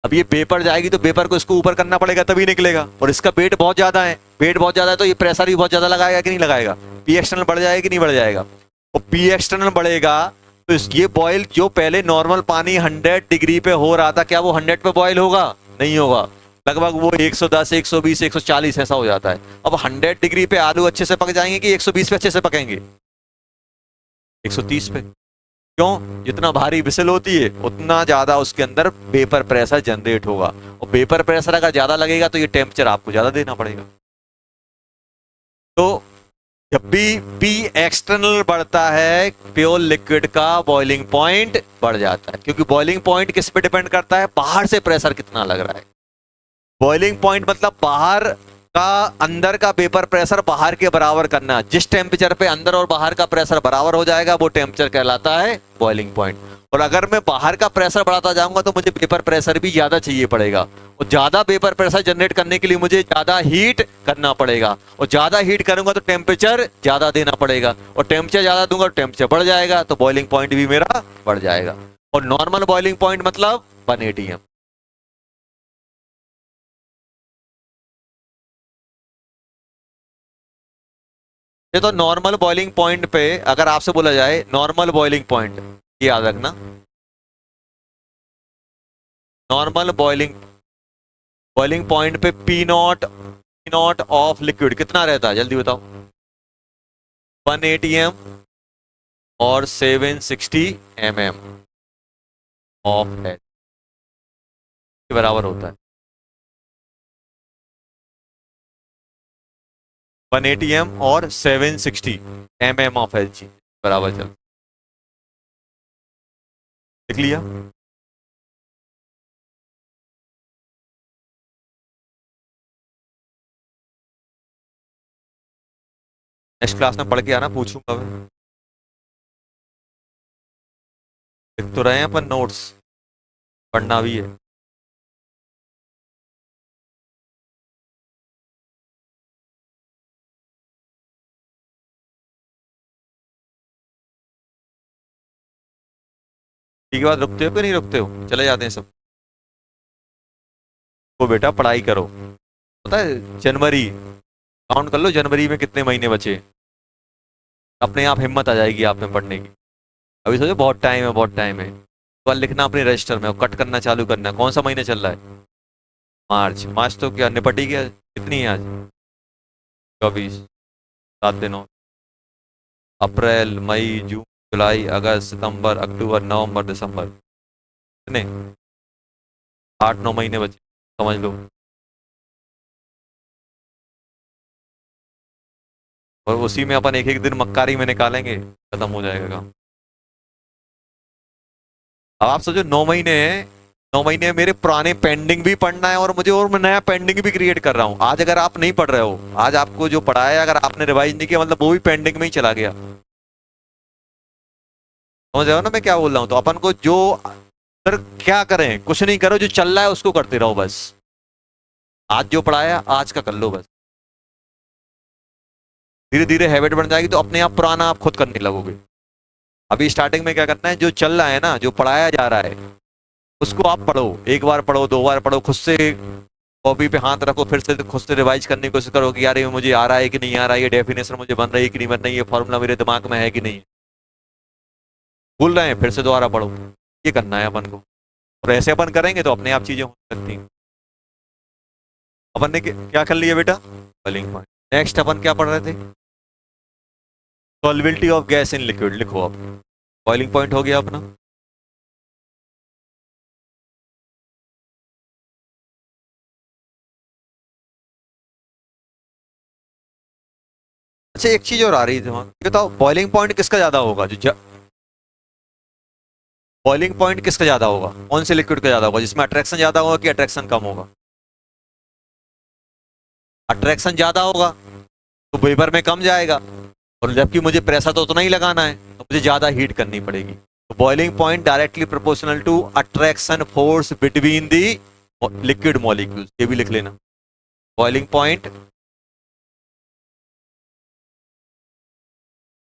A: अब ये पेपर जाएगी तो पेपर को इसको ऊपर करना पड़ेगा तभी निकलेगा, और इसका वेट बहुत ज्यादा है, वेट बहुत ज्यादा है, तो ये प्रेशर भी बहुत ज्यादा लगाएगा कि नहीं लगाएगा, पी एक्सटर्नल बढ़ जाएगा कि नहीं बढ़ जाएगा। और पी एक्सटर्नल बढ़ेगा तो ये बॉयल, जो पहले नॉर्मल पानी 100 डिग्री पे हो रहा था, क्या वो 100 पे बॉयल होगा, नहीं होगा, लगभग वो 110, 120, 140 ऐसा हो जाता है। अब 100 डिग्री पे आलू अच्छे से पक जाएंगे कि 120 पे अच्छे से पकेंगे, 130 पे। क्यों, जितना भारी विसल होती है उतना ज्यादा उसके अंदर वेपर प्रेशर जनरेट होगा, और वेपर प्रेशर अगर ज्यादा लगेगा तो ये टेम्परेचर आपको ज्यादा देना पड़ेगा। तो जब भी पी एक्सटर्नल बढ़ता है, प्योर लिक्विड का बॉइलिंग पॉइंट बढ़ जाता है, क्योंकि बॉइलिंग पॉइंट किस पे डिपेंड करता है, बाहर से प्रेशर कितना लग रहा है। बॉइलिंग पॉइंट मतलब बाहर का, अंदर का वेपर प्रेशर बाहर के बराबर करना। जिस टेम्परेचर पे अंदर और बाहर का प्रेशर बराबर हो जाएगा वो टेम्परेचर कहलाता है बॉइलिंग पॉइंट। और अगर मैं बाहर का प्रेशर बढ़ाता जाऊंगा तो मुझे वेपर प्रेशर भी ज्यादा चाहिए पड़ेगा, और ज्यादा वेपर प्रेशर जनरेट करने के लिए मुझे ज्यादा हीट करना पड़ेगा, और ज्यादा हीट करूंगा तो टेम्परेचर ज्यादा देना पड़ेगा, और टेम्परेचर ज्यादा दूंगा तो टेम्परेचर बढ़ जाएगा, तो बॉइलिंग पॉइंट भी मेरा बढ़ जाएगा। और नॉर्मल बॉइलिंग पॉइंट मतलब 180 एम। ये तो नॉर्मल बॉइलिंग पॉइंट पे, अगर आपसे बोला जाए नॉर्मल बॉइलिंग पॉइंट, ये याद रखना, नॉर्मल बॉइलिंग बॉइलिंग पॉइंट पे पी नॉट ऑफ लिक्विड कितना रहता है, जल्दी बताओ। 180 एम और 760 mm ऑफ एच के बराबर होता है। 180 एम और 760 mm ऑफ एच बराबर चल, लिख लिया। नेक्स्ट क्लास में पढ़ के आना, पूछूंगा मैं। लिख तो रहे हैं अपन नोट्स, पढ़ना भी है। ठीक है, बाद रुकते हो कि नहीं रुकते हो, चले जाते हैं सब। तो बेटा पढ़ाई करो, पता है जनवरी, काउंट कर लो जनवरी में कितने महीने बचे, अपने आप हिम्मत आ जाएगी आप में पढ़ने की। अभी सोचो बहुत टाइम है, बहुत टाइम है, तो लिखना अपने रजिस्टर में और कट करना चालू करना। कौन सा महीना चल रहा है, मार्च। मार्च तो क्या निपटी गया, कितनी है आज, 24, 7 दिन और। अप्रैल, मई, जून, जुलाई, अगस्त, सितंबर, अक्टूबर, नवंबर, दिसंबर, कितने, 8-9 महीने बचे, समझ लो। और उसी में अपन एक एक दिन मक्कारी में निकालेंगे, खत्म हो जाएगा काम। अब आप सोचो 9 महीने हैं, 9 महीने में मेरे पुराने पेंडिंग भी पढ़ना है, और मुझे और मैं नया पेंडिंग भी क्रिएट कर रहा हूँ। आज अगर आप नहीं पढ़ रहे हो, आज आपको जो पढ़ाया है अगर आपने रिवाइज नहीं किया, मतलब वो भी पेंडिंग में ही चला गया। समझ रहे हो ना मैं क्या बोल रहा हूँ। तो अपन को जो, सर क्या करें, कुछ नहीं करो, जो चल रहा है उसको करते रहो बस। आज जो पढ़ाया आज का कर लो बस, धीरे धीरे हैबिट बन जाएगी तो अपने आप पुराना आप खुद करने लगोगे। अभी स्टार्टिंग में क्या करना है, जो चल रहा है ना, जो पढ़ाया जा रहा है उसको आप पढ़ो, एक बार पढ़ो, 2 बार पढ़ो, खुद से कॉपी पे हाथ रखो, फिर से खुद से रिवाइज करने की कोशिश करो कि यार ये मुझे आ रहा है कि नहीं आ रहा है, ये डेफिनेशन मुझे बन रही है कि नहीं बन रही है, फॉर्मूला मेरे दिमाग में है कि नहीं, भूल रहे हैं फिर से दोबारा पढ़ो। ये करना है अपन को, और ऐसे अपन करेंगे तो अपने आप चीजें हो सकती हैं। अपन ने क्या कर लिया बेटा, बॉइलिंग पॉइंट। नेक्स्ट अपन क्या पढ़ रहे थे, solubility of gas in liquid, लिखो आप। बॉइलिंग पॉइंट हो गया अपना। अच्छा एक चीज और आ रही थी वहां, ये बताओ बॉइलिंग पॉइंट किसका ज्यादा होगा, जो बॉइलिंग पॉइंट किसका ज्यादा होगा, कौन से लिक्विड का ज्यादा होगा, जिसमें अट्रैक्शन ज्यादा होगा कि अट्रैक्शन कम होगा? अट्रैक्शन ज्यादा होगा तो वेपर में कम जाएगा, और जबकि मुझे प्रेशर तो उतना ही लगाना है तो मुझे ज्यादा हीट करनी पड़ेगी। तो boiling point directly proportional to attraction force between the liquid molecules, ये भी लिख लेना। बॉइलिंग पॉइंट,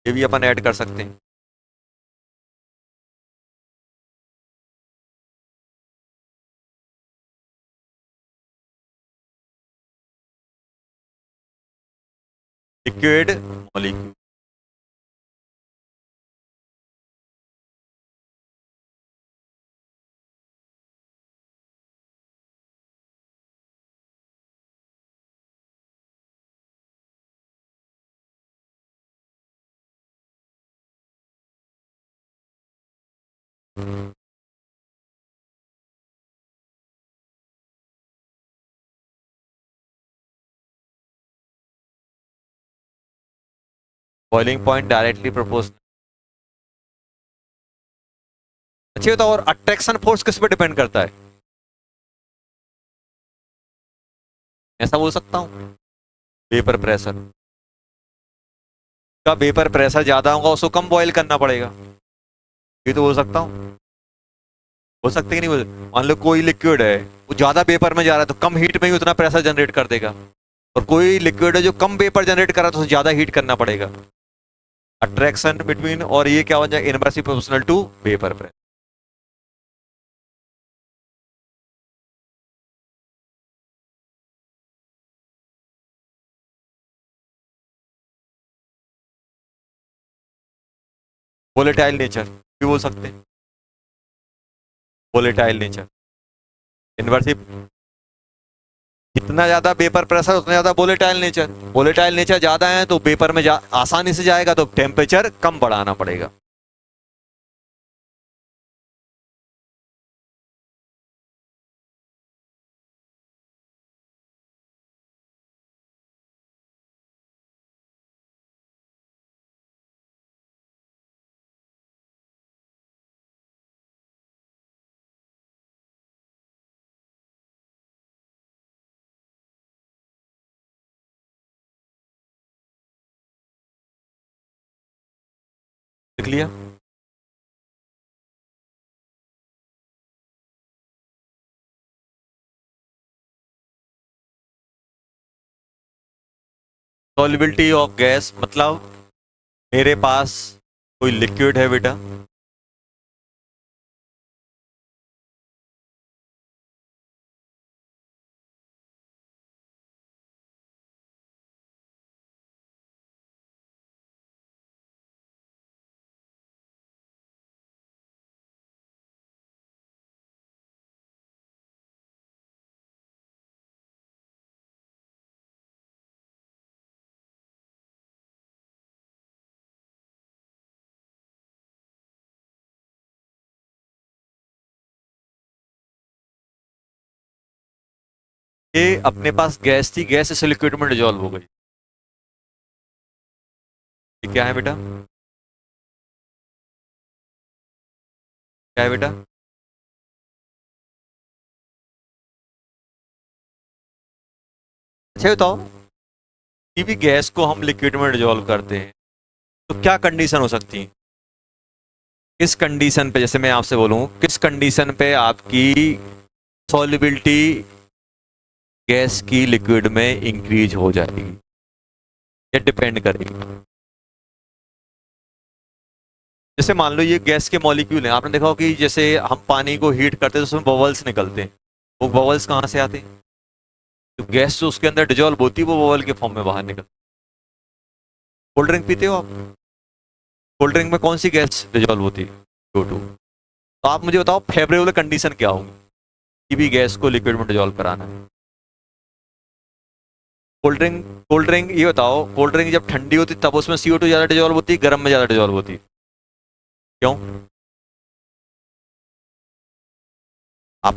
A: ये भी अपन ऐड कर सकते हैं। Liquid molecule, boiling point directly proportional. अच्छा बताओ, और अट्रैक्शन फोर्स किस पे डिपेंड करता है? ऐसा बोल सकता हूँ, वेपर प्रेशर का, वेपर प्रेशर ज्यादा होगा उसको कम बॉईल करना पड़ेगा, ये तो बोल सकता हूँ। बोल सकते कि नहीं बोल? मान लो कोई लिक्विड है, वो ज्यादा वेपर में जा रहा है तो कम हीट में ही उतना प्रेशर जनरेट कर देगा, और कोई लिक्विड है जो कम वेपर जनरेट कर रहा है तो उसे ज्यादा हीट करना पड़ेगा। अट्रैक्शन बिटवीन, और ये क्या हो जाए, inversely proportional to vapour pressure. Volatile nature भी बोल सकते हैं, वोलेटाइल नेचर, इनवर्सली, जितना ज्यादा वेपर प्रेशर उतना ज्यादा वोलेटाइल नेचर, वोलेटाइल नेचर ज्यादा है तो वेपर में आसानी से जाएगा तो टेम्परेचर कम बढ़ाना पड़ेगा। देख लिया? सॉल्युबिलिटी ऑफ गैस मतलब, मेरे पास कोई लिक्विड है बेटा, ये अपने पास गैस थी, गैस इस लिक्विड में डिजोल्व हो गई। ये क्या है बेटा, क्या है बेटा? अच्छा बताओ, किसी भी गैस को हम लिक्विड में डिजोल्व करते हैं तो क्या कंडीशन हो सकती है? किस कंडीशन पे, जैसे मैं आपसे बोलूं, किस कंडीशन पे आपकी सॉल्युबिलिटी गैस की लिक्विड में इंक्रीज हो जाएगी, ये डिपेंड करेगी। जैसे मान लो ये गैस के मॉलिक्यूल हैं, आपने देखा हो कि जैसे हम पानी को हीट करते हैं तो उसमें बबल्स निकलते हैं, वो बबल्स कहाँ से आते हैं? तो गैस जो उसके अंदर डिजोल्व होती है वो बबल के फॉर्म में बाहर निकलती है। कोल्ड ड्रिंक पीते हो आप, कोल्ड ड्रिंक में कौन सी गैस डिजोल्व होती है? CO2। तो आप मुझे बताओ फेवरेबल कंडीशन क्या होगी कि भी गैस को लिक्विड में डिजोल्व कराना है? कोल्ड ड्रिंक ये बताओ, कोल्ड ड्रिंक जब ठंडी होती तब उसमें CO2 ज्यादा डिजोल्व होती है, गर्म में ज्यादा डिजोल्व होती है? क्यों? आप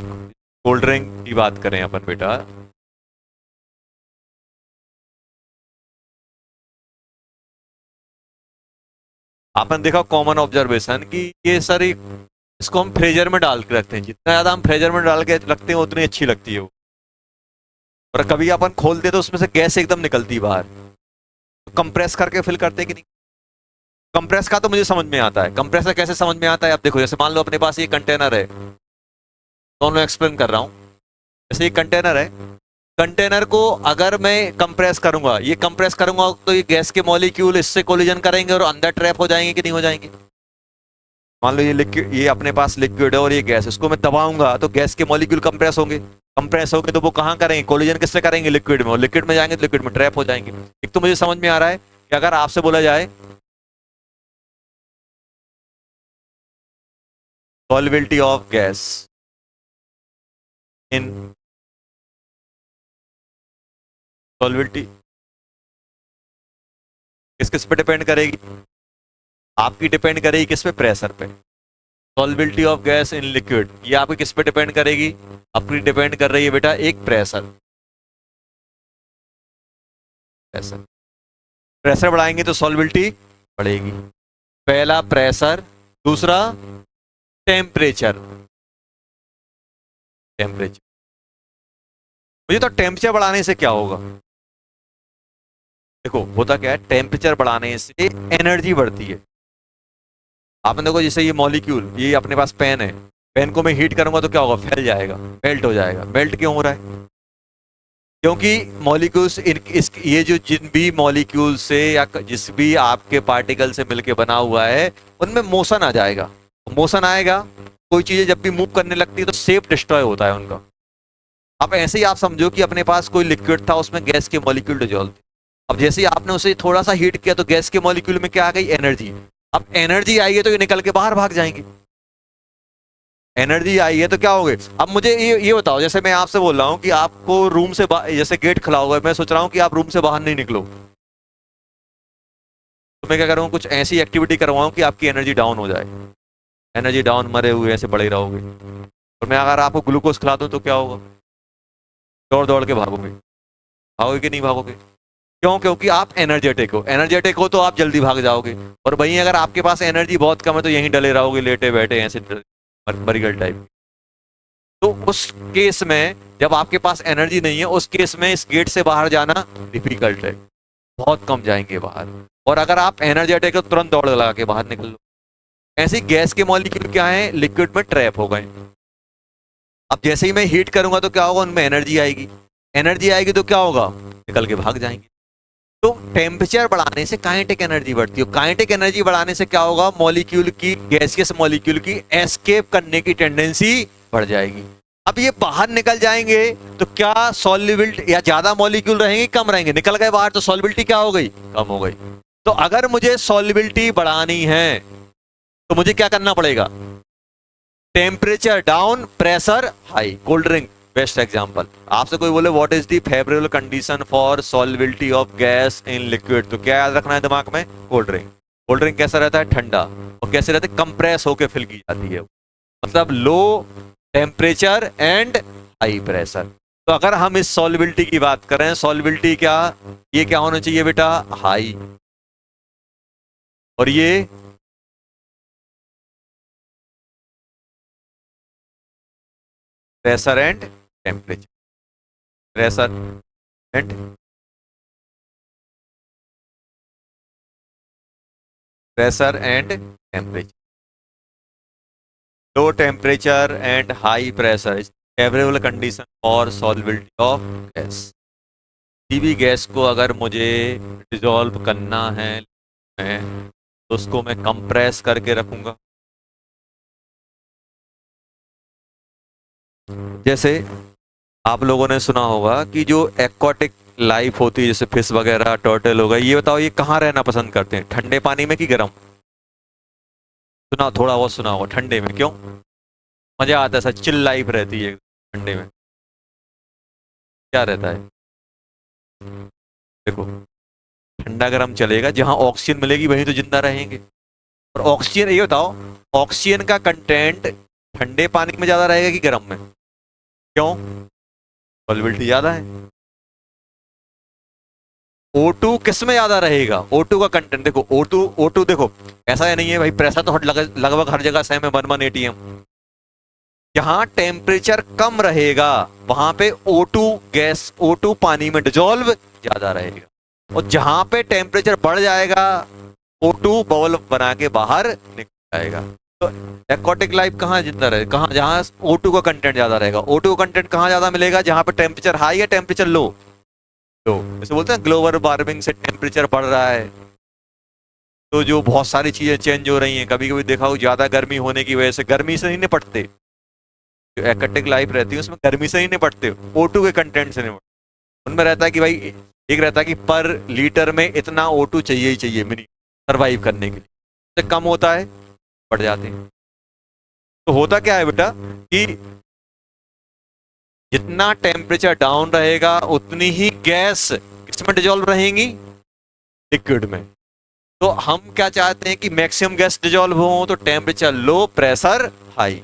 A: कोल्ड ड्रिंक की बात करें अपन बेटा, आपने देखा कॉमन ऑब्जर्वेशन कि ये सर इसको हम फ्रीजर में डाल के रखते हैं, जितना ज्यादा हम फ्रीजर में डाल के रखते हैं उतनी अच्छी लगती है वो। और कभी अपन खोलते हैं तो उसमें से गैस एकदम निकलती है बाहर, तो कंप्रेस करके फिल करते हैं कि नहीं। कंप्रेस का तो मुझे समझ में आता है, कंप्रेसर कैसे समझ में आता है, अब देखो जैसे मान लो अपने पास ये कंटेनर है, दोनों एक्सप्लेन कर रहा हूँ। जैसे ये कंटेनर है, कंटेनर को अगर मैं कंप्रेस करूंगा, ये कंप्रेस करूंगा तो ये गैस के मॉलिक्यूल इससे कोलिजन करेंगे और अंदर ट्रैप हो जाएंगे कि नहीं हो जाएंगे। मान लो ये लिक्विड, ये अपने पास लिक्विड है और ये गैस, इसको मैं दबाऊंगा तो गैस के मॉलिक्यूल कंप्रेस होंगे, कंप्रेस होंगे तो वो कहाँ करेंगे, कोलिजन किससे करेंगे, लिक्विड में, और लिक्विड में जाएंगे तो लिक्विड में ट्रैप हो जाएंगे। एक तो मुझे समझ में आ रहा है कि अगर आपसे बोला जाए solubility of gas in solubility किस किस पे डिपेंड करेगी, आपकी डिपेंड करेगी किस पे, प्रेशर पे। solubility of gas in liquid ये आपकी किस पे डिपेंड करेगी, आपकी डिपेंड कर रही है बेटा एक प्रेशर, प्रेशर प्रेशर बढ़ाएंगे तो solubility बढ़ेगी। पहला प्रेशर, दूसरा टेम्परेचर, टेम्परेचर। मुझे तो टेम्परेचर बढ़ाने से क्या होगा, देखो होता क्या है, टेम्परेचर बढ़ाने से एनर्जी बढ़ती है। आपने देखो जैसे ये मॉलिक्यूल, ये अपने पास पेन है, पेन को मैं हीट करूंगा तो क्या होगा, फैल जाएगा, मेल्ट हो जाएगा। मेल्ट क्यों हो रहा है, क्योंकि मॉलिक्यूल्स ये जो जिन भी मॉलिक्यूल से या जिस भी आपके पार्टिकल से मिलके बना हुआ है उनमें मोशन आ जाएगा। मोशन आएगा, कोई चीजें जब भी मूव करने लगती है तो शेप डिस्ट्रॉय होता है उनका। अब ऐसे ही आप समझो कि अपने पास कोई लिक्विड था, उसमें गैस के मॉलिक्यूल डिजोल्व थे। अब जैसे ही आपने उसे थोड़ा सा हीट किया तो गैस के मॉलिक्यूल में क्या आ गई, एनर्जी। अब एनर्जी आई है तो ये निकल के बाहर भाग जाएंगे, एनर्जी आई है तो क्या हो गए। अब मुझे ये बताओ, जैसे मैं आपसे बोल रहा हूँ कि आपको रूम से जैसे गेट खुला हुआ है, मैं सोच रहा हूँ कि आप रूम से बाहर नहीं निकलो, तो मैं क्या करूँ, कुछ ऐसी एक्टिविटी करवाऊँ कि आपकी एनर्जी डाउन हो जाए। एनर्जी डाउन, मरे हुए ऐसे पड़े रहोगे। और मैं अगर आपको ग्लूकोज खिला दूँ तो क्या होगा, दौड़ दौड़ के भागोगे, भागोगे कि नहीं भागोगे, क्यों, क्योंकि आप एनर्जेटिक हो, एनर्जेटिक हो तो आप जल्दी भाग जाओगे। और वहीं अगर आपके पास एनर्जी बहुत कम है तो यहीं डले रहोगे, लेटे बैठे ऐसे मरीगल टाइप। तो उस केस में जब आपके पास एनर्जी नहीं है, उस केस में इस गेट से बाहर जाना डिफिकल्ट है, बहुत कम जाएंगे बाहर। और अगर आप एनर्जेटिक हो तुरंत दौड़ लगा के बाहर निकल लो। ऐसे ही गैस के मॉलिक्यूल क्या है, लिक्विड में ट्रैप हो गए। अब जैसे ही मैं हीट करूंगा तो क्या होगा, उनमें एनर्जी आएगी, एनर्जी आएगी तो क्या होगा, निकल के भाग जाएंगे। तो टेम्परेचर बढ़ाने से काइनेटिक एनर्जी बढ़ती है, काइनेटिक एनर्जी बढ़ाने से क्या होगा, मॉलिक्यूल की, गैसियस मॉलिक्यूल की एस्केप करने की टेंडेंसी बढ़ जाएगी। अब ये बाहर निकल जाएंगे तो क्या सॉल्युबिलिटी, या ज्यादा मॉलिक्यूल रहेंगे कम रहेंगे, निकल गए बाहर तो सॉल्युबिलिटी क्या हो गई, कम हो गई। तो अगर मुझे सॉल्युबिलिटी बढ़ानी है तो मुझे क्या करना पड़ेगा, temperature down, pressure high. Cold drink best example. आपसे कोई बोले what is the favourable condition for solubility of gas in liquid, तो क्या याद रखना है दिमाग में, कोल्ड ड्रिंक। कोल्ड ड्रिंक कैसा रहता है, ठंडा, और कैसे रहता है, कंप्रेस होकर फिल की जाती है, मतलब low temperature and high pressure. तो अगर हम इस सॉल्युबिलिटी की बात करें, सॉल्युबिलिटी क्या, ये क्या होना चाहिए बेटा, हाई, और ये pressure and temperature, pressure and pressure and temperature. Low temperature and high pressure is favourable condition for solubility of gas. किसी भी गैस को अगर मुझे डिसॉल्व करना है, मैं तो उसको मैं कंप्रेस करके रखूंगा। जैसे आप लोगों ने सुना होगा कि जो एक्वाटिक लाइफ होती है, जैसे फिश वगैरह, टर्टल हो गए, ये बताओ ये कहाँ रहना पसंद करते हैं, ठंडे पानी में कि गर्म। सुना, थोड़ा बहुत सुना होगा, ठंडे में, क्यों, मजा आता है, सच चिल लाइफ रहती है ठंडे में। क्या रहता है, देखो ठंडा गर्म चलेगा, जहां ऑक्सीजन मिलेगी वहीं तो जिंदा रहेंगे। और ऑक्सीजन, ये बताओ ऑक्सीजन का कंटेंट ठंडे पानी में ज्यादा रहेगा कि गर्म में, क्यों, सॉल्युबिलिटी ज्यादा है। O2 किस में ज्यादा रहेगा? O2 का कंटेंट देखो, O2 देखो, ऐसा ही नहीं है भाई, प्रेशर तो लगभग हर जगह सेम है, 11 atm। जहां टेम्परेचर कम रहेगा वहां पे O2 गैस, O2 पानी में डिजोल्व ज्यादा रहेगा, और जहां पे टेम्परेचर बढ़ जाएगा O2 बबल बना के बाहर निकल जाएगा। तो एक्वाटिक लाइफ कहाँ जिंदा रहे? कहाँ? जहां O2 का कंटेंट ज्यादा रहेगा। O2 का कंटेंट कहाँ ज्यादा मिलेगा? जहां पे टेम्परेचर हाई या टेम्परेचर लो। तो जैसे बोलते हैं ग्लोबल वार्मिंग से टेम्परेचर बढ़ रहा है, तो जो बहुत सारी चीजें चेंज हो रही हैं, कभी कभी देखा हो ज्यादा गर्मी होने की वजह से गर्मी से नहीं निपटते, जो एक्वाटिक लाइफ रहती है उसमें गर्मी से नहीं निपटते, O2 के कंटेंट से निपटते। उनमें रहता है कि भाई, एक रहता है कि पर लीटर में इतना O2 चाहिए ही चाहिए मिनी सर्वाइव करने के लिए, उससे कम होता है बढ़ जाते हैं। तो होता क्या है बेटा कि जितना टेम्परेचर डाउन रहेगा उतनी ही गैस किसमें डिजोल्व रहेंगी? लिक्विड में। तो हम क्या चाहते हैं कि मैक्सिमम गैस डिजोल्व हो, तो टेम्परेचर लो, प्रेशर हाई।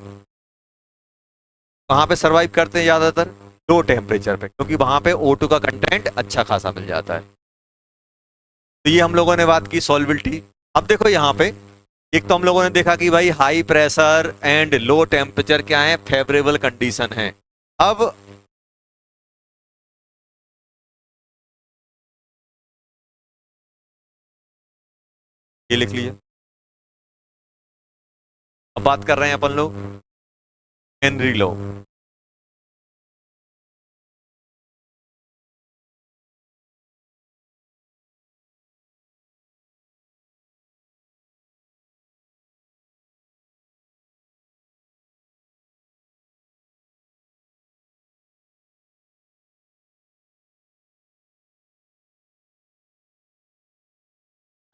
A: कहां पे सरवाइव करते हैं ज्यादातर? लो टेम्परेचर पे, क्योंकि वहां पे O2 का कंटेंट अच्छा खासा मिल जाता है। तो ये हम लोगों ने बात की सॉल्युबिलिटी। अब देखो यहाँ पे, एक तो हम लोगों ने देखा कि भाई high pressure and low temperature क्या है, फेवरेबल कंडीशन है। अब ये लिख लीजिए। अब बात कर रहे हैं अपन लोग हेनरी लॉ।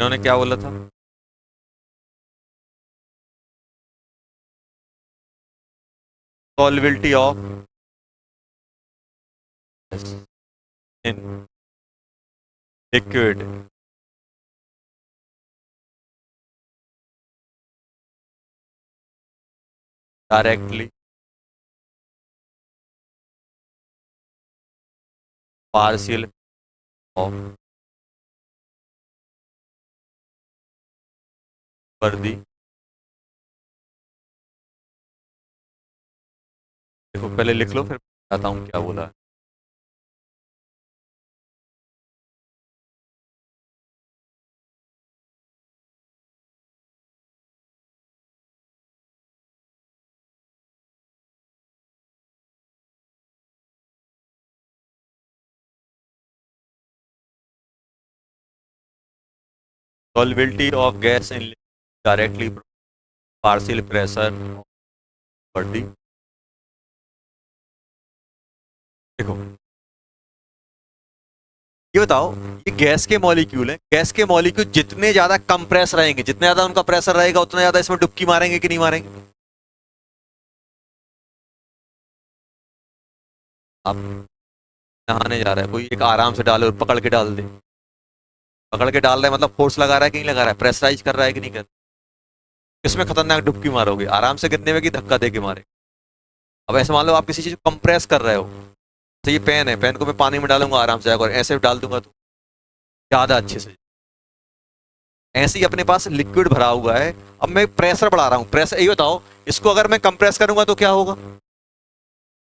A: इन्होंने क्या बोला था? Solubility of in liquid directly partial of वर्दी। देखो पहले लिख लो फिर बताता हूँ क्या बोला है। Solubility of gas in directly partial pressure वर्दी। देखो ये बताओ, ये गैस के मॉलिक्यूल हैं, गैस के मॉलिक्यूल जितने ज्यादा कंप्रेस रहेंगे, जितने ज्यादा उनका प्रेशर रहेगा, उतना ज्यादा इसमें डुबकी मारेंगे कि नहीं मारेंगे? आप नहाने जा रहे हैं, कोई एक आराम से डाले और पकड़ के डाल दे, पकड़ के डाल रहा है मतलब फोर्स लगा रहा है कि नहीं लगा रहा है, प्रेशराइज कर रहा है कि नहीं कर रहा है? इसमें खतरनाक डुबकी मारोगे, आराम से गिरने में कि धक्का दे के मारे? अब ऐसे मान लो आप किसी चीज को कंप्रेस कर रहे हो, तो ये पेन है, पेन को मैं पानी में डालूंगा आराम से जाकर, ऐसे डाल दूंगा तो ज्यादा अच्छे से। ऐसे ही अपने पास लिक्विड भरा हुआ है, अब मैं प्रेशर बढ़ा रहा हूँ, प्रेशर ये बताओ, इसको अगर मैं कंप्रेस करूंगा तो क्या होगा?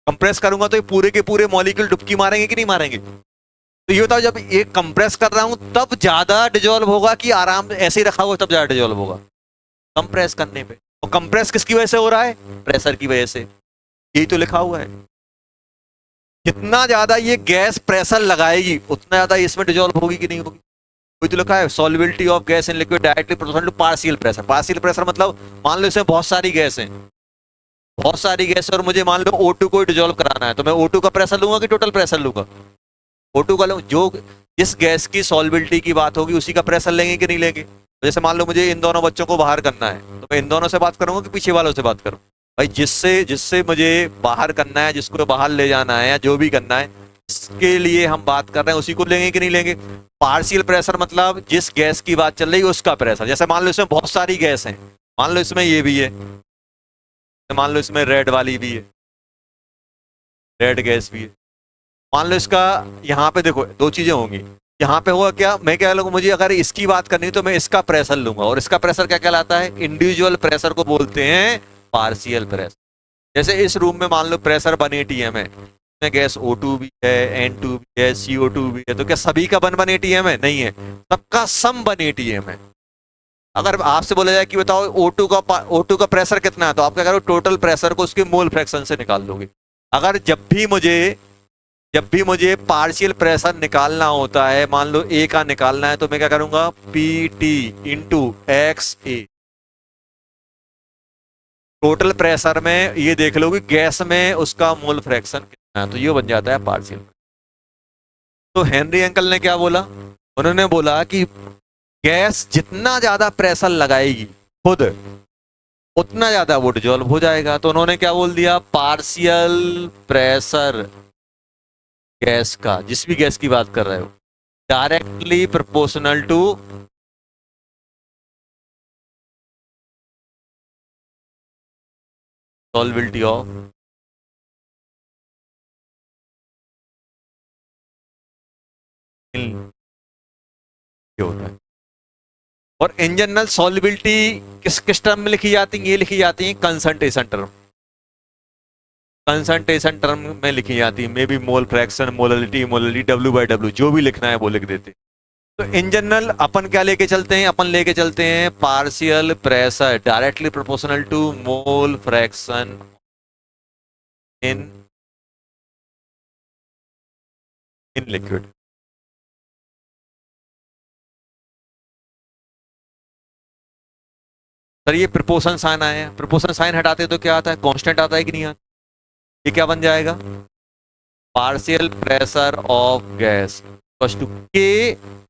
A: कंप्रेस करूंगा तो ये पूरे के पूरे मॉलिक्यूल डुबकी मारेंगे कि नहीं मारेंगे? तो ये बताओ, जब ये कंप्रेस कर रहा हूं तब ज्यादा डिजोल्व होगा कि आराम ऐसे ही रखा हुआ तब ज्यादा डिजोल्व होगा? कंप्रेस करने पे। और कंप्रेस किसकी वजह से हो रहा है? प्रेशर की वजह से। यही तो लिखा हुआ है, जितना ज्यादा ये गैस प्रेशर लगाएगी उतना ज्यादा इसमें डिजोल्व होगी कि नहीं होगी? कोई तो लिखा है solubility of gas in liquid directly proportional to partial pressure. Partial pressure मतलब मान लो इसमें बहुत सारी गैस है, बहुत सारी गैस है, और मुझे मान लो O2 को डिजोल्व कराना है, तो मैं O2 का प्रेशर लूंगा कि टोटल प्रेशर लूंगा? O2 का लूँ। जो जिस गैस की सॉल्युबिलिटी की बात होगी उसी का प्रेशर लेंगे कि नहीं लेंगे? तो जैसे मान लो मुझे इन दोनों बच्चों को बाहर करना है, तो मैं इन दोनों से बात करूंगा कि पीछे वालों से बात करूं? भाई जिससे जिससे मुझे बाहर करना है, जिसको बाहर ले जाना है या जो भी करना है, इसके लिए हम बात कर रहे हैं, उसी को लेंगे कि नहीं लेंगे? पार्शियल प्रेशर मतलब जिस गैस की बात चल रही है उसका प्रेशर। जैसे मान लो इसमें बहुत सारी गैस है, मान लो इसमें ये भी है, मान लो इसमें रेड वाली भी है, रेड गैस भी है, मान लो इसका, यहाँ पे देखो दो चीजें होंगी, यहाँ पे हुआ क्या, मैं क्या लूंगा, मुझे अगर इसकी बात करनी है तो मैं इसका प्रेशर लूंगा, और इसका प्रेशर क्या कहलाता है, इंडिविजुअल प्रेशर को बोलते हैं पार्शियल प्रेशर। जैसे इस रूम में मान लो प्रेशर 1 atm है, इसमें गैस O2 भी है, N2 भी है, CO2 भी है, तो क्या सभी का 1 atm है? नहीं है, सबका सम 1 atm है। अगर आपसे बोला जाए कि बताओ O2 का प्रेशर कितना है, तो आप क्या करो, टोटल प्रेशर को उसके मोल फ्रैक्शन से निकाल लोगे। अगर जब भी मुझे पार्शियल प्रेशर निकालना होता है, मान लो ए का निकालना है, तो मैं क्या करूंगा, पी टी इंटू एक्स ए। टोटल प्रेशर में ये देख लो कि गैस में उसका मोल फ्रैक्शन कितना है, तो ये बन जाता है पार्शियल। तो हेनरी अंकल ने क्या बोला, उन्होंने बोला कि गैस जितना ज्यादा प्रेशर लगाएगी खुद, उतना ज्यादा वो डिजोल्व हो जाएगा। तो उन्होंने क्या बोल दिया, पार्शियल प्रेशर गैस का, जिस भी गैस की बात कर रहे हो, डायरेक्टली प्रोपोर्शनल टू सॉल्विलिटी ऑफ होता है। और इन जनरल सॉल्युबिलिटी किस किस टर्म में लिखी जाती है, ये लिखी जाती है कंसंट्रेशन टर्म, कंसंट्रेशन टर्म में लिखी जाती है, may be mole fraction, molality, molality, W/W, जो भी लिखना है वो लिख देते हैं। तो इन जनरल अपन क्या लेके चलते हैं, अपन लेके चलते हैं partial pressure directly proportional to mole fraction in in liquid. Sir ये प्रोपोर्शन साइन आया है, प्रोपोर्शन साइन हटाते तो क्या आता है, कांस्टेंट आता है कि नहीं आता, ये क्या बन जाएगा, partial pressure of gas to K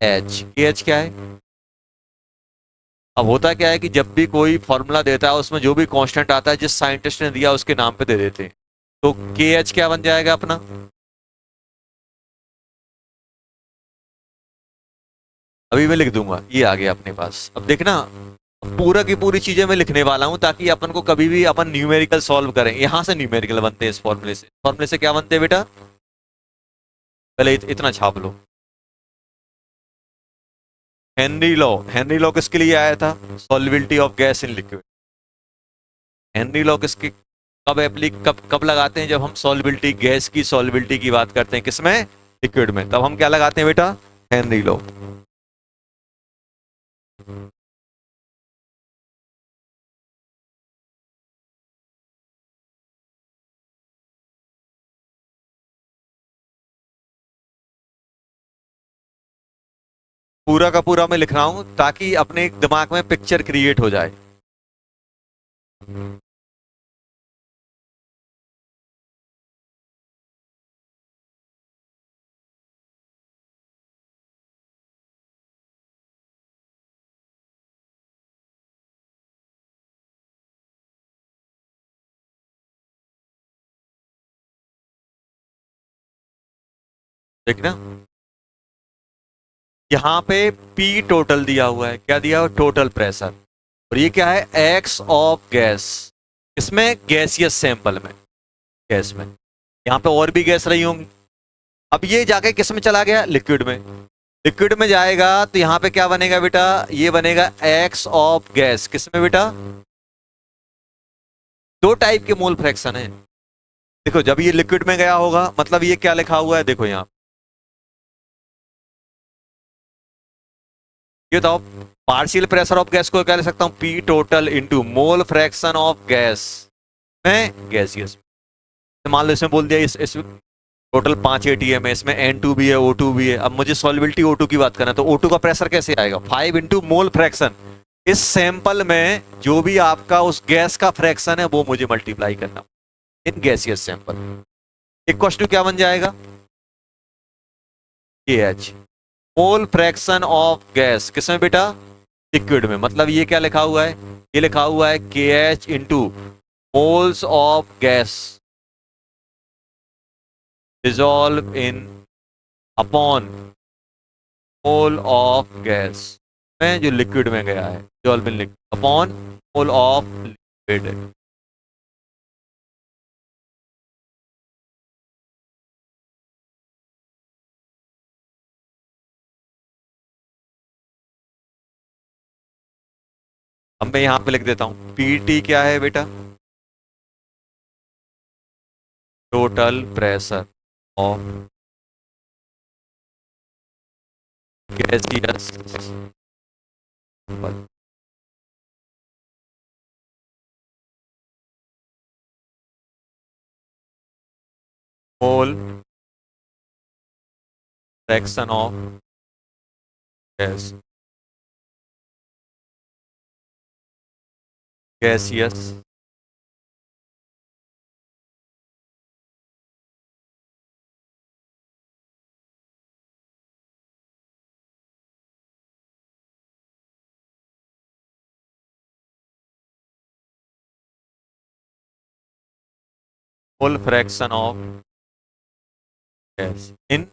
A: H. K H क्या है, अब होता क्या है कि जब भी कोई फॉर्मूला देता है उसमें जो भी कांस्टेंट आता है जिस साइंटिस्ट ने दिया उसके नाम पे दे देते हैं। तो के एच क्या बन जाएगा अपना, अभी मैं लिख दूंगा, ये आ गया अपने पास। अब देखना, पूरा की पूरी चीजें मैं लिखने वाला हूं ताकि अपन को कभी भी अपन न्यूमेरिकल सॉल्व करें, यहां से न्यूमेरिकल बनते हैं, इस फॉर्मूले से, फॉर्मूले से क्या बनते हैं बेटा, पहले इतना छाप लो। हेनरी लॉ, हेनरी लॉ किसके लिए आया था, solubility of gas in liquid. Henry law किसके, कब एप्लीक कब लगाते हैं, जब हम सॉल्युबिलिटी, गैस की सॉल्युबिलिटी की बात करते हैं, किसमें, लिक्विड में, तब हम क्या लगाते हैं बेटा, हेनरी लॉ। पूरा का पूरा मैं लिख रहा हूं ताकि अपने दिमाग में पिक्चर क्रिएट हो जाए। देखना, यहाँ पे पी टोटल दिया हुआ है, क्या दिया हुआ, टोटल प्रेशर, और ये क्या है, एक्स ऑफ गैस, इसमें गैसियस सैंपल में, गैस में, यहाँ पे और भी गैस रही होंगी। अब ये जाके किस में चला गया, लिक्विड में, लिक्विड में जाएगा तो यहाँ पे क्या बनेगा बेटा, ये बनेगा एक्स ऑफ गैस, किस में बेटा, दो टाइप के मोल फ्रैक्शन है। देखो जब ये लिक्विड में गया होगा, मतलब ये क्या लिखा हुआ है, देखो यहाँ, ये तो पार्शियल प्रेशर ऑफ गैस को क्या लिख सकता हूं, P total into mole fraction of gas में गैसियस। मान लो इसमें बोल दिया इस टोटल 5 atm है, इसमें N2 भी है, O2 भी है। अब मुझे सॉल्युबिलिटी O2 की बात करना है, तो O2 का प्रेशर कैसे आएगा, 5 इंटू मोल फ्रैक्शन, इस सैंपल में जो भी आपका उस गैस का फ्रैक्शन है वो मुझे मल्टीप्लाई करना in gaseous sample. Equal to क्या बन जाएगा, KH, mole fraction of gas, किसमें बेटा, लिक्विड में, मतलब ये क्या लिखा हुआ है, ये लिखा हुआ है KH into moles of gas dissolve in upon mole of gas में जो लिक्विड में गया है, dissolve in liquid upon mole of liquid. अब मैं यहाँ पे लिख देता हूँ, पीटी क्या है बेटा? Total pressure of gaseous mole fraction of gas gaseous mole fraction of gas in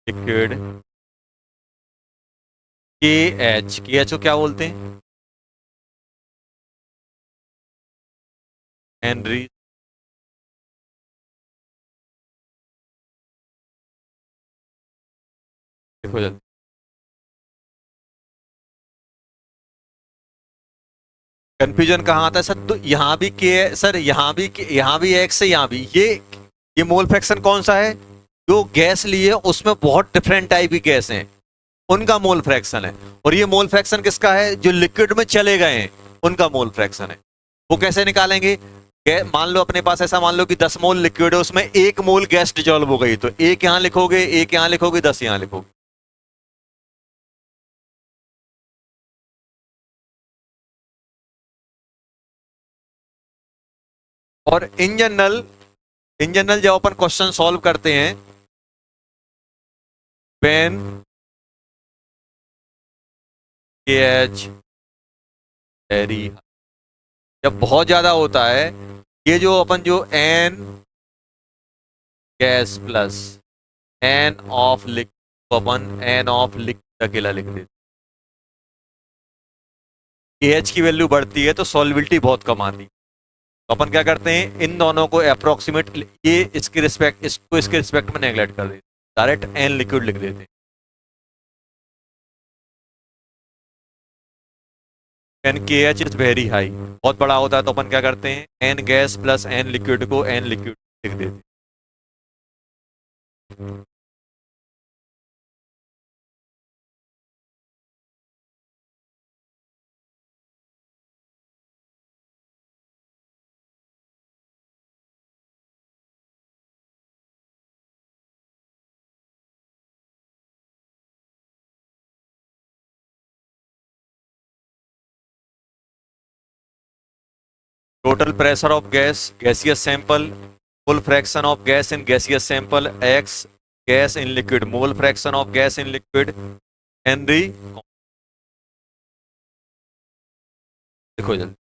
A: liquid के एच को क्या बोलते हैं? हेनरी। देखो जल्दी, कंफ्यूजन कहाँ आता है सर? तो यहाँ भी के सर, यहाँ भी एक्स है, यहाँ भी ये मोल फ्रैक्शन कौन सा है? जो गैस लिए उसमें बहुत डिफरेंट टाइप की गैस हैं, उनका मोल फ्रैक्शन है। और ये मोल फ्रैक्शन किसका है? जो लिक्विड में चले गए हैं उनका मोल फ्रैक्शन है। वो कैसे निकालेंगे? मान लो अपने पास ऐसा मान लो कि 10 मोल लिक्विड है, उसमें 1 मोल गैस डिजोल्व हो गई, तो एक यहां लिखोगे, एक यहां लिखोगे, 10 यहां लिखोगे। और इन जनरल जब अपन क्वेश्चन सॉल्व करते हैं, पेन के एच वेरी, जब बहुत ज्यादा होता है, ये जो अपन जो N gas plus N of liquid, अपन एन ऑफ लिक्विड अकेला लिख देते। एच की वैल्यू बढ़ती है तो सॉल्युबिलिटी बहुत कम आती है, तो अपन क्या करते हैं, इन दोनों को अप्रोक्सीमेट, ये इसके रिस्पेक्ट में नेगलेक्ट कर देते, डायरेक्ट एन लिक्विड लिख देते हैं। एन के एच इज वेरी हाई, बहुत बड़ा होता है, तो अपन क्या करते हैं, N gas plus N liquid को एन लिक्विड लिख देते हैं। Total pressure of gas gaseous sample, mole fraction of gas in gaseous sample, X gas in liquid, mole fraction of gas in liquid, Henry. देखो जल्दी,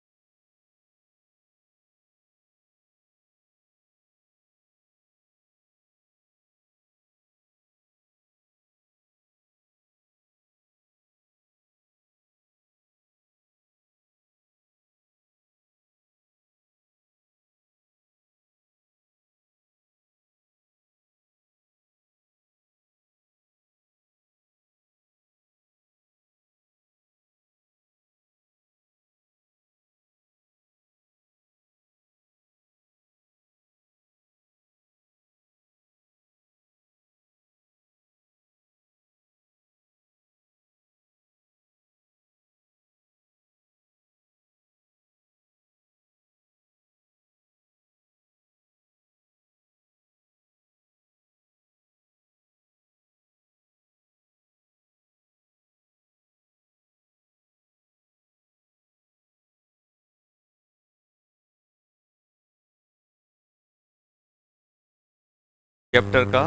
A: chapter का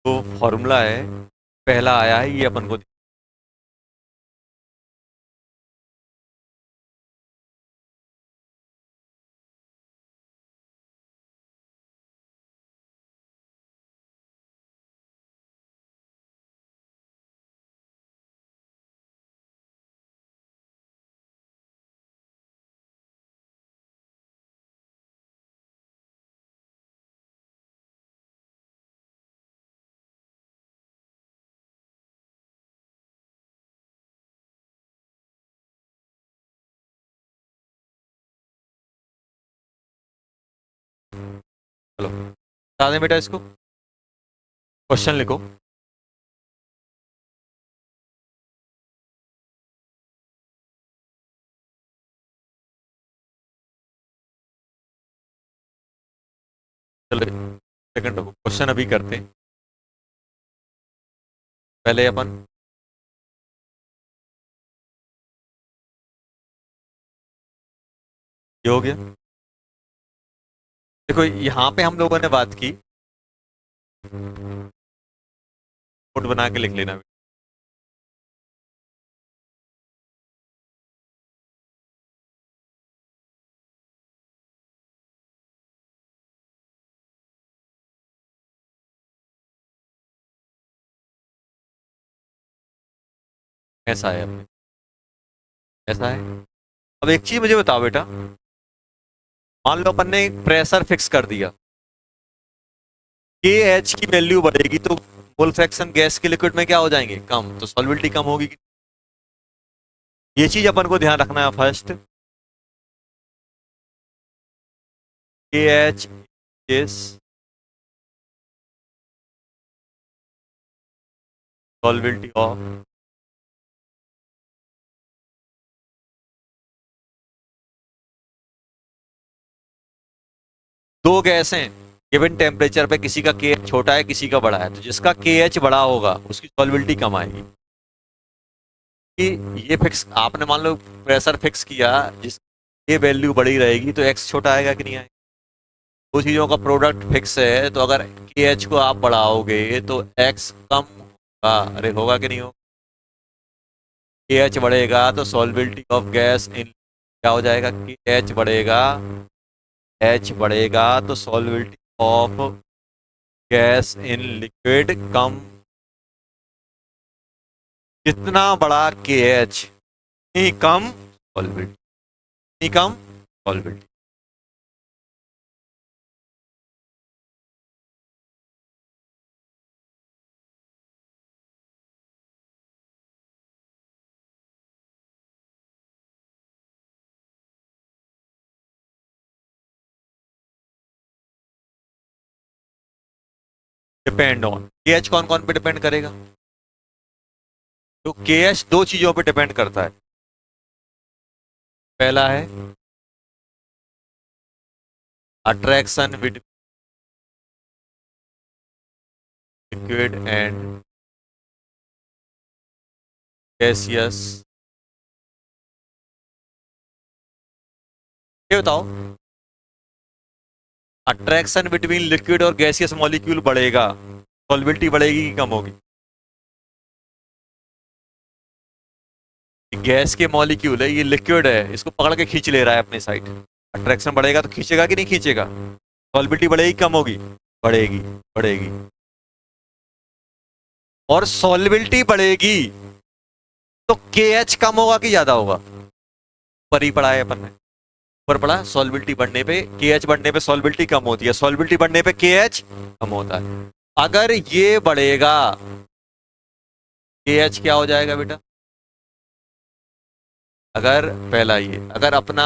A: जो formula है पहला आया है, ये अपन को चलो बता दें बेटा, इसको क्वेश्चन लिखो। चलो सेकंड रुको, क्वेश्चन अभी करते हैं। पहले अपन ये हो गया। देखो यहाँ पे हम लोगों ने बात की, नोट बना के लिख लेना। ऐसा है अपने, ऐसा है। अब एक चीज मुझे बताओ बेटा, मान लो अपन ने प्रेशर फिक्स कर दिया, के एच की वैल्यू बढ़ेगी तो मोल फ्रैक्शन गैस के लिक्विड में क्या हो जाएंगे, कम, तो सॉल्युबिलिटी कम होगी। ये चीज अपन को ध्यान रखना है फर्स्ट। के एच इज सॉल्युबिलिटी ऑफ दो गैस हैं गिवन टेम्परेचर पे, किसी का के छोटा है किसी का बड़ा है, तो जिसका के एच बड़ा होगा उसकी सॉल्युबिलिटी कम आएगी। कि ये फिक्स आपने मान लो प्रेशर फिक्स किया, जिस ये वैल्यू बड़ी रहेगी तो एक्स छोटा आएगा कि नहीं आएगा। दो चीजों का प्रोडक्ट फिक्स है, तो अगर के एच को आप बढ़ाओगे तो एक्स कम होगा, अरे होगा कि नहीं होगा। के एच बढ़ेगा तो सॉल्युबिलिटी ऑफ गैस इन क्या हो जाएगा, कि एच बढ़ेगा, एच बढ़ेगा तो solubility of gas in liquid कम। जितना बड़ा के एच नहीं कम सॉल्युबिलिटी, नहीं कम solubility. Depend on K H, कौन कौन पे डिपेंड करेगा, तो के एच दो चीजों पे डिपेंड करता है। पहला है attraction with liquid and gaseous. ये बताओ, अट्रैक्शन बिटवीन लिक्विड और गैसियस मॉलिक्यूल बढ़ेगा, सॉल्युबिलिटी बढ़ेगी कि कम होगी। गैस के मॉलिक्यूल है, ये लिक्विड है, इसको पकड़ के खींच ले रहा है अपनी साइड, अट्रैक्शन बढ़ेगा तो खींचेगा कि नहीं खींचेगा, सॉल्युबिलिटी बढ़ेगी कम होगी, बढ़ेगी, बढ़ेगी। और सॉल्युबिलिटी बढ़ेगी तो के एच कम होगा कि ज्यादा होगा, ऊपर ही पढ़ा है अपन ने, ऊपर पढ़ा, सॉल्युबिलिटी बढ़ने पे के एच बढ़ने पे सॉल्युबिलिटी कम होती है, सॉल्युबिलिटी बढ़ने पे के एच कम होता है। अगर ये बढ़ेगा के एच क्या हो जाएगा बेटा, अगर पहला ये अगर अपना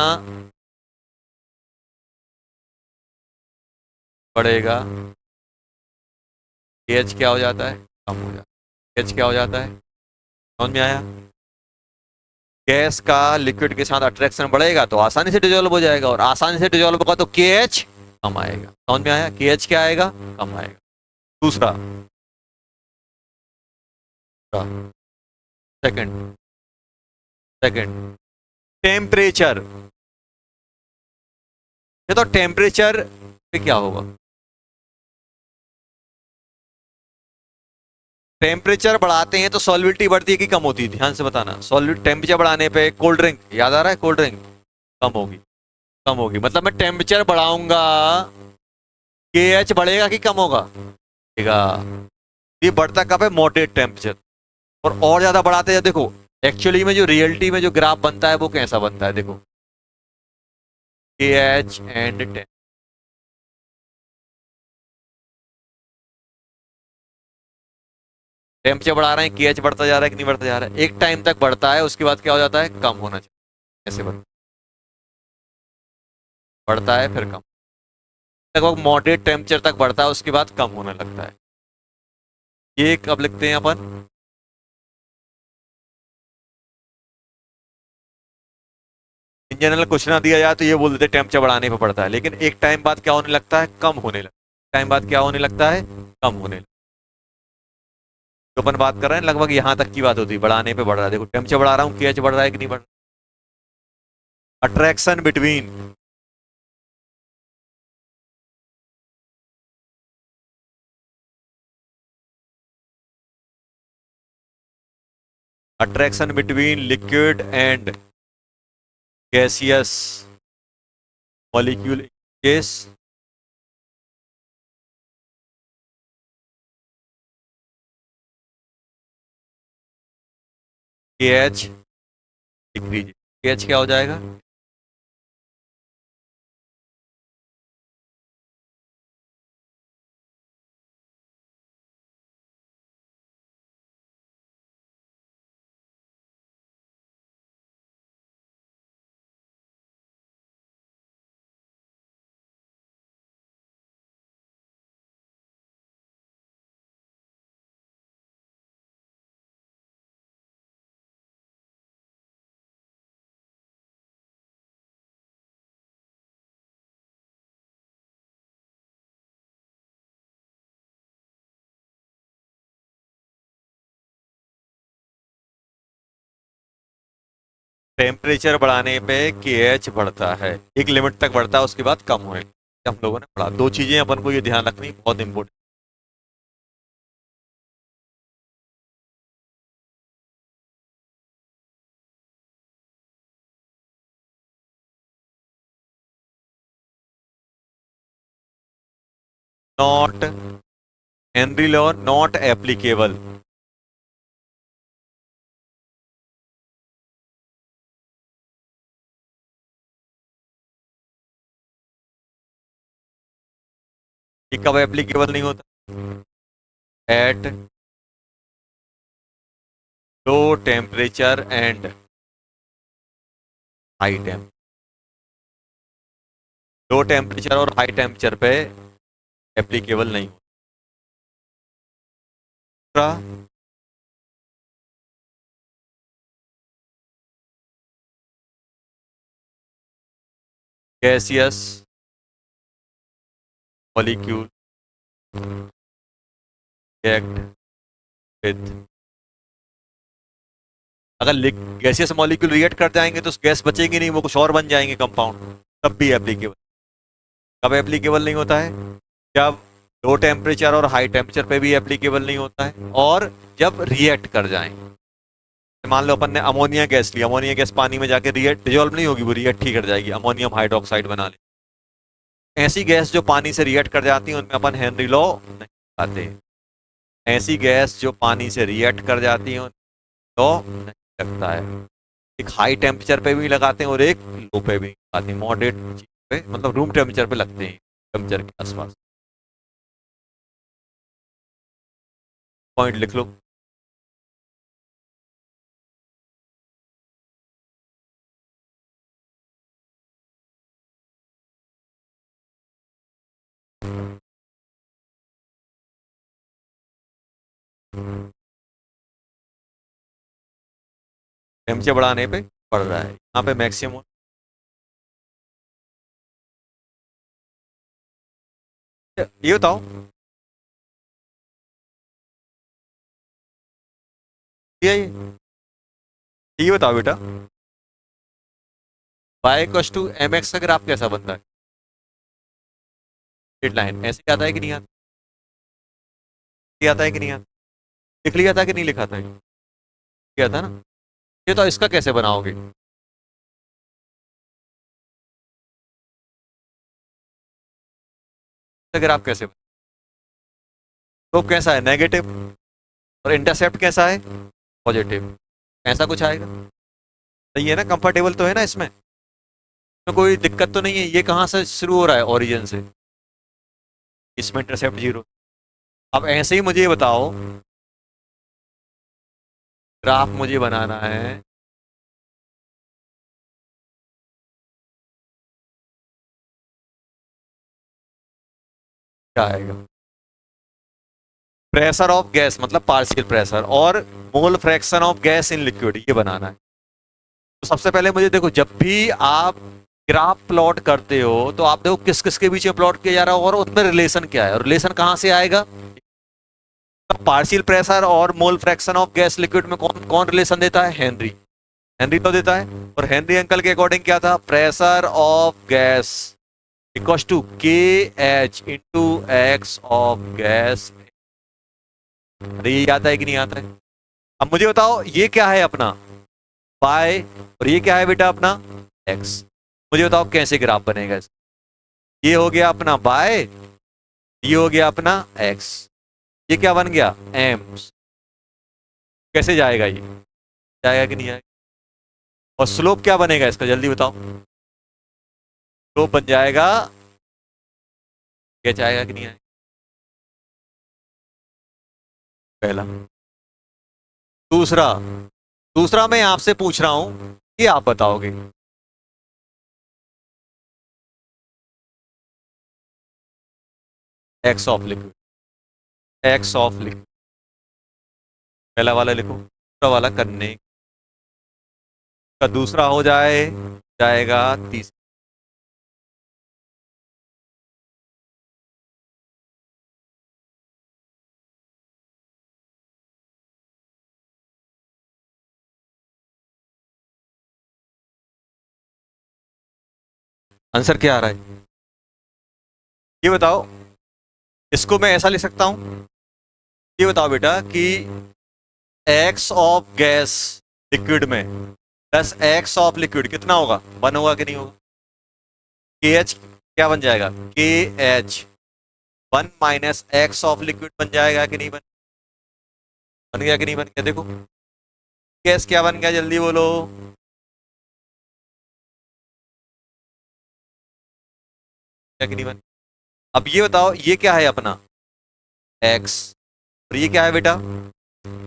A: बढ़ेगा, के एच क्या हो जाता है, कम हो जाता है, एच क्या हो जाता है, समझ में आया। गैस का लिक्विड के साथ अट्रैक्शन बढ़ेगा तो आसानी से डिजोल्व हो जाएगा, और आसानी से डिजोल्व होगा तो के एच कम आएगा, समझ में आया, के एच क्या आएगा, कम आएगा। दूसरा, सेकंड, सेकंड टेम्परेचर। ये तो टेम्परेचर पे क्या होगा, टेम्परेचर बढ़ाते हैं तो सॉल्युबिलिटी बढ़ती है कि कम होती है, ध्यान से बताना। सॉल्युट टेम्परेचर बढ़ाने पे कोल्ड ड्रिंक याद आ रहा है, कोल्ड ड्रिंक कम होगी, कम होगी, मतलब मैं टेम्परेचर बढ़ाऊंगा, के एच बढ़ेगा कि कम होगा, बढ़ेगा। ये बढ़ता कब है, मॉडरेट टेम्परेचर, और ज्यादा बढ़ाते हैं, देखो एक्चुअली में जो रियलिटी में जो ग्राफ बनता है वो कैसा बनता है, देखो के एच एंड टेम्परेचर बढ़ा रहे हैं, के एच बढ़ता जा रहा है कि नहीं बढ़ता जा रहा है, एक टाइम तक बढ़ता है, उसके बाद क्या हो जाता है, कम होना चाहिए, ऐसे बढ़ता है फिर कम। लगभग मॉडरेट टेम्परेचर तक बढ़ता है, उसके बाद कम होने लगता है। ये कब लिखते हैं अपन? इन जनरल कुछ ना दिया जाए तो ये बोल देते टेम्परेचर बढ़ाने पे पड़ता है, लेकिन एक टाइम बाद क्या होने लगता है? कम होने लगता है। टाइम बाद क्या होने लगता है? कम होने लगता है। जो अपन बात कर रहे हैं लगभग यहाँ तक की बात होती है, बढ़ाने पे बढ़ रहा है। देखो टेम्परेचर बढ़ा रहा हूँ, केएच बढ़ रहा है कि नहीं बढ़ रहा? Attraction between liquid and gaseous molecule case KH decrease. KH क्या हो जाएगा? टेम्परेचर बढ़ाने पे केएच बढ़ता है, एक लिमिट तक बढ़ता है, उसके बाद कम होने लगता है। हम लोगों ने पढ़ा दो चीजें अपन को ये ध्यान रखनी बहुत important. Not Henry law not applicable. ये कब एप्लीकेबल नहीं होता? At low temperature and high temp low temperature और हाई टेम्परेचर पे एप्लीकेबल नहीं होता। गैसियस मॉलिक्यूल रिएक्ट विद, अगर गैसियस मॉलिक्यूल रिएक्ट कर जाएंगे तो गैस बचेगी नहीं, वो कुछ और बन जाएंगे कंपाउंड, तब भी एप्लीकेबल। कब एप्लीकेबल नहीं होता है? जब लो टेम्परेचर और हाई टेम्परेचर पे भी एप्लीकेबल नहीं होता है, और जब रिएक्ट कर जाए। मान लो अपन ने अमोनिया गैस ली, अमोनिया गैस पानी में जाके रिएक्ट डिजोल्व नहीं होगी, वो रिएक्ट ही कर जाएगी, अमोनियम हाइड्रोक्साइड बना ले। ऐसी गैस जो पानी से रिएक्ट कर जाती है उनमें अपन हेनरी लॉ नहीं लगाते। ऐसी गैस जो पानी से रिएक्ट कर जाती है लॉ नहीं लगता है। एक हाई टेम्परेचर पे भी लगाते हैं और एक लो पे भी लगाते हैं, मॉडरेट पे मतलब रूम टेम्परेचर पे लगते हैं, टेम्परेचर के आसपास। पॉइंट लिख लो। टेम्परेचर बढ़ाने पे बढ़ रहा है, यहाँ पे मैक्सिमम। ये बताओ, ये बताओ बेटा, y equal to M X का ग्राफ कैसा बनता है? स्ट्रेट लाइन ऐसे आता है कि नहीं आता? ये आता है कि नहीं आता? लिख लिया था कि नहीं लिखा था? किया था ना? ये तो इसका कैसे बनाओगे? ग्राफ कैसे? तो कैसा है? नेगेटिव। और इंटरसेप्ट कैसा है? पॉजिटिव। ऐसा कुछ आएगा? सही है ना? कंफर्टेबल तो है ना इसमें? तो कोई दिक्कत तो नहीं है? ये कहाँ से शुरू हो रहा है? ओरिजिन से। इसमें इंटरसेप्ट जीरो। अब ऐसे ही मुझे ये बताओ, ग्राफ मुझे बनाना है। क्या आएगा? प्रेशर ऑफ गैस मतलब पार्शियल प्रेशर और मोल fraction of gas in liquid, ये बनाना है। तो सबसे पहले मुझे देखो, जब भी आप ग्राफ प्लॉट करते हो तो आप देखो किस किस के बीच में प्लॉट किया जा रहा है और उसमें रिलेशन क्या है, और रिलेशन कहां से आएगा? पार्शियल प्रेशर और मोल फ्रैक्शन ऑफ गैस लिक्विड में कौन कौन रिलेशन देता है? हेनरी। हेनरी तो देता है, और हेनरी अंकल के अकॉर्डिंग क्या था? Pressure of gas equals to K H into X of gas. अरे ये आता है कि नहीं आता है? अब मुझे बताओ ये क्या है अपना? बाय, और ये क्या है बेटा अपना? एक्स। मुझे बताओ कैसे ग्राफ बनेगा इसका? ये हो गया अपना बाय, ये हो गया अपना एक्स, ये क्या बन गया? एम। कैसे जाएगा ये? जाएगा कि नहीं आएगा? और स्लोप क्या बनेगा इसका, जल्दी बताओ? स्लोप बन जाएगा, क्या जाएगा कि नहीं आएगा? पहला। दूसरा, दूसरा मैं आपसे पूछ रहा हूं, ये आप बताओगे। X of liquid, x of liquid, पहला वाला लिखो, दूसरा वाला करने का दूसरा हो जाए, जाएगा तीसरा। आंसर क्या आ रहा है ये बताओ? इसको मैं ऐसा लिख सकता हूं, ये बताओ बेटा कि एक्स ऑफ गैस लिक्विड में प्लस एक्स ऑफ लिक्विड कितना होगा? 1 होगा कि नहीं होगा? के एच क्या बन जाएगा? के H 1 minus x of liquid बन जाएगा कि नहीं? बन गया कि नहीं बन गया? देखो गैस क्या बन गया, जल्दी बोलो। क्या कि नहीं बन? अब ये बताओ ये क्या है अपना? एक्स, और ये क्या है बेटा?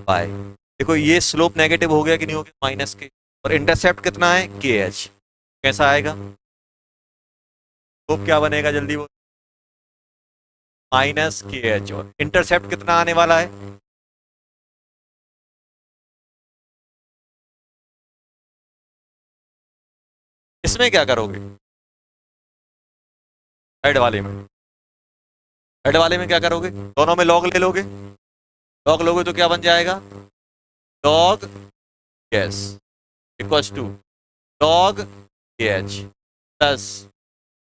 A: वाई। देखो ये स्लोप नेगेटिव हो गया कि नहीं हो गया? माइनस के, और इंटरसेप्ट कितना है? के एच। कैसा आएगा स्लोप? क्या बनेगा जल्दी बोलो? माइनस के एच, और इंटरसेप्ट कितना आने वाला है? इसमें क्या करोगे? हेड वाले में, हेड वाले में क्या करोगे? दोनों में लॉग ले लोगे, लॉग लोगे तो क्या बन जाएगा? Log gas equals to log K H plus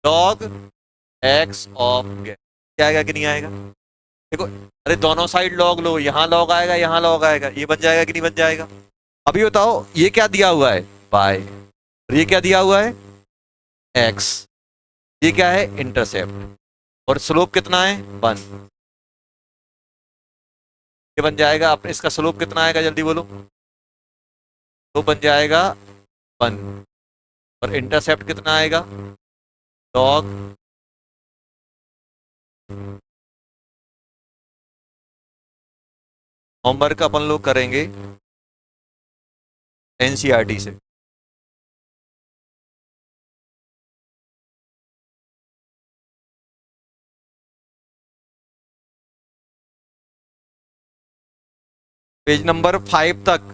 A: log X of gas. क्या आएगा कि नहीं आएगा? देखो, अरे दोनों साइड लॉग लो, यहाँ लॉग आएगा यहाँ लॉग आएगा, ये बन जाएगा कि नहीं बन जाएगा? अभी बताओ ये क्या दिया हुआ है? बाय, और ये क्या दिया हुआ है? एक्स। ये क्या है? इंटरसेप्ट, और स्लोप कितना है? 1। ये बन जाएगा अपने, इसका स्लोप कितना आएगा जल्दी बोलो? तो बन जाएगा 1, और इंटरसेप्ट कितना आएगा? लॉग। होमवर्क अपन लोग करेंगे एनसीईआरटी से। पेज नंबर 5 तक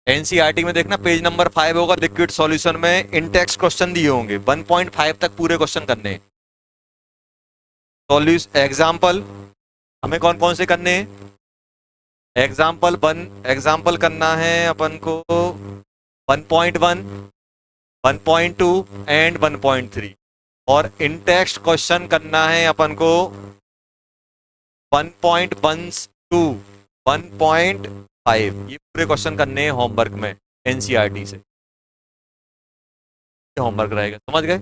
A: एनसीईआरटी में देखना, पेज नंबर 5 होगा, लिक्विड सॉल्यूशन में इन टेक्स्ट क्वेश्चन दिए होंगे, 1.5 तक पूरे क्वेश्चन करने हैं। सॉल्यूशन एग्जाम्पल हमें कौन कौन से करने हैं? एग्जाम्पल 1, एग्जाम्पल करना है अपन को 1.1, 1.2 एंड 1.3, और इन टेक्स्ट क्वेश्चन करना है अपन को 1.12, 1.5। ये पूरे क्वेश्चन करने हैं होमवर्क में एनसीईआरटी से, होमवर्क रहेगा, समझ गए?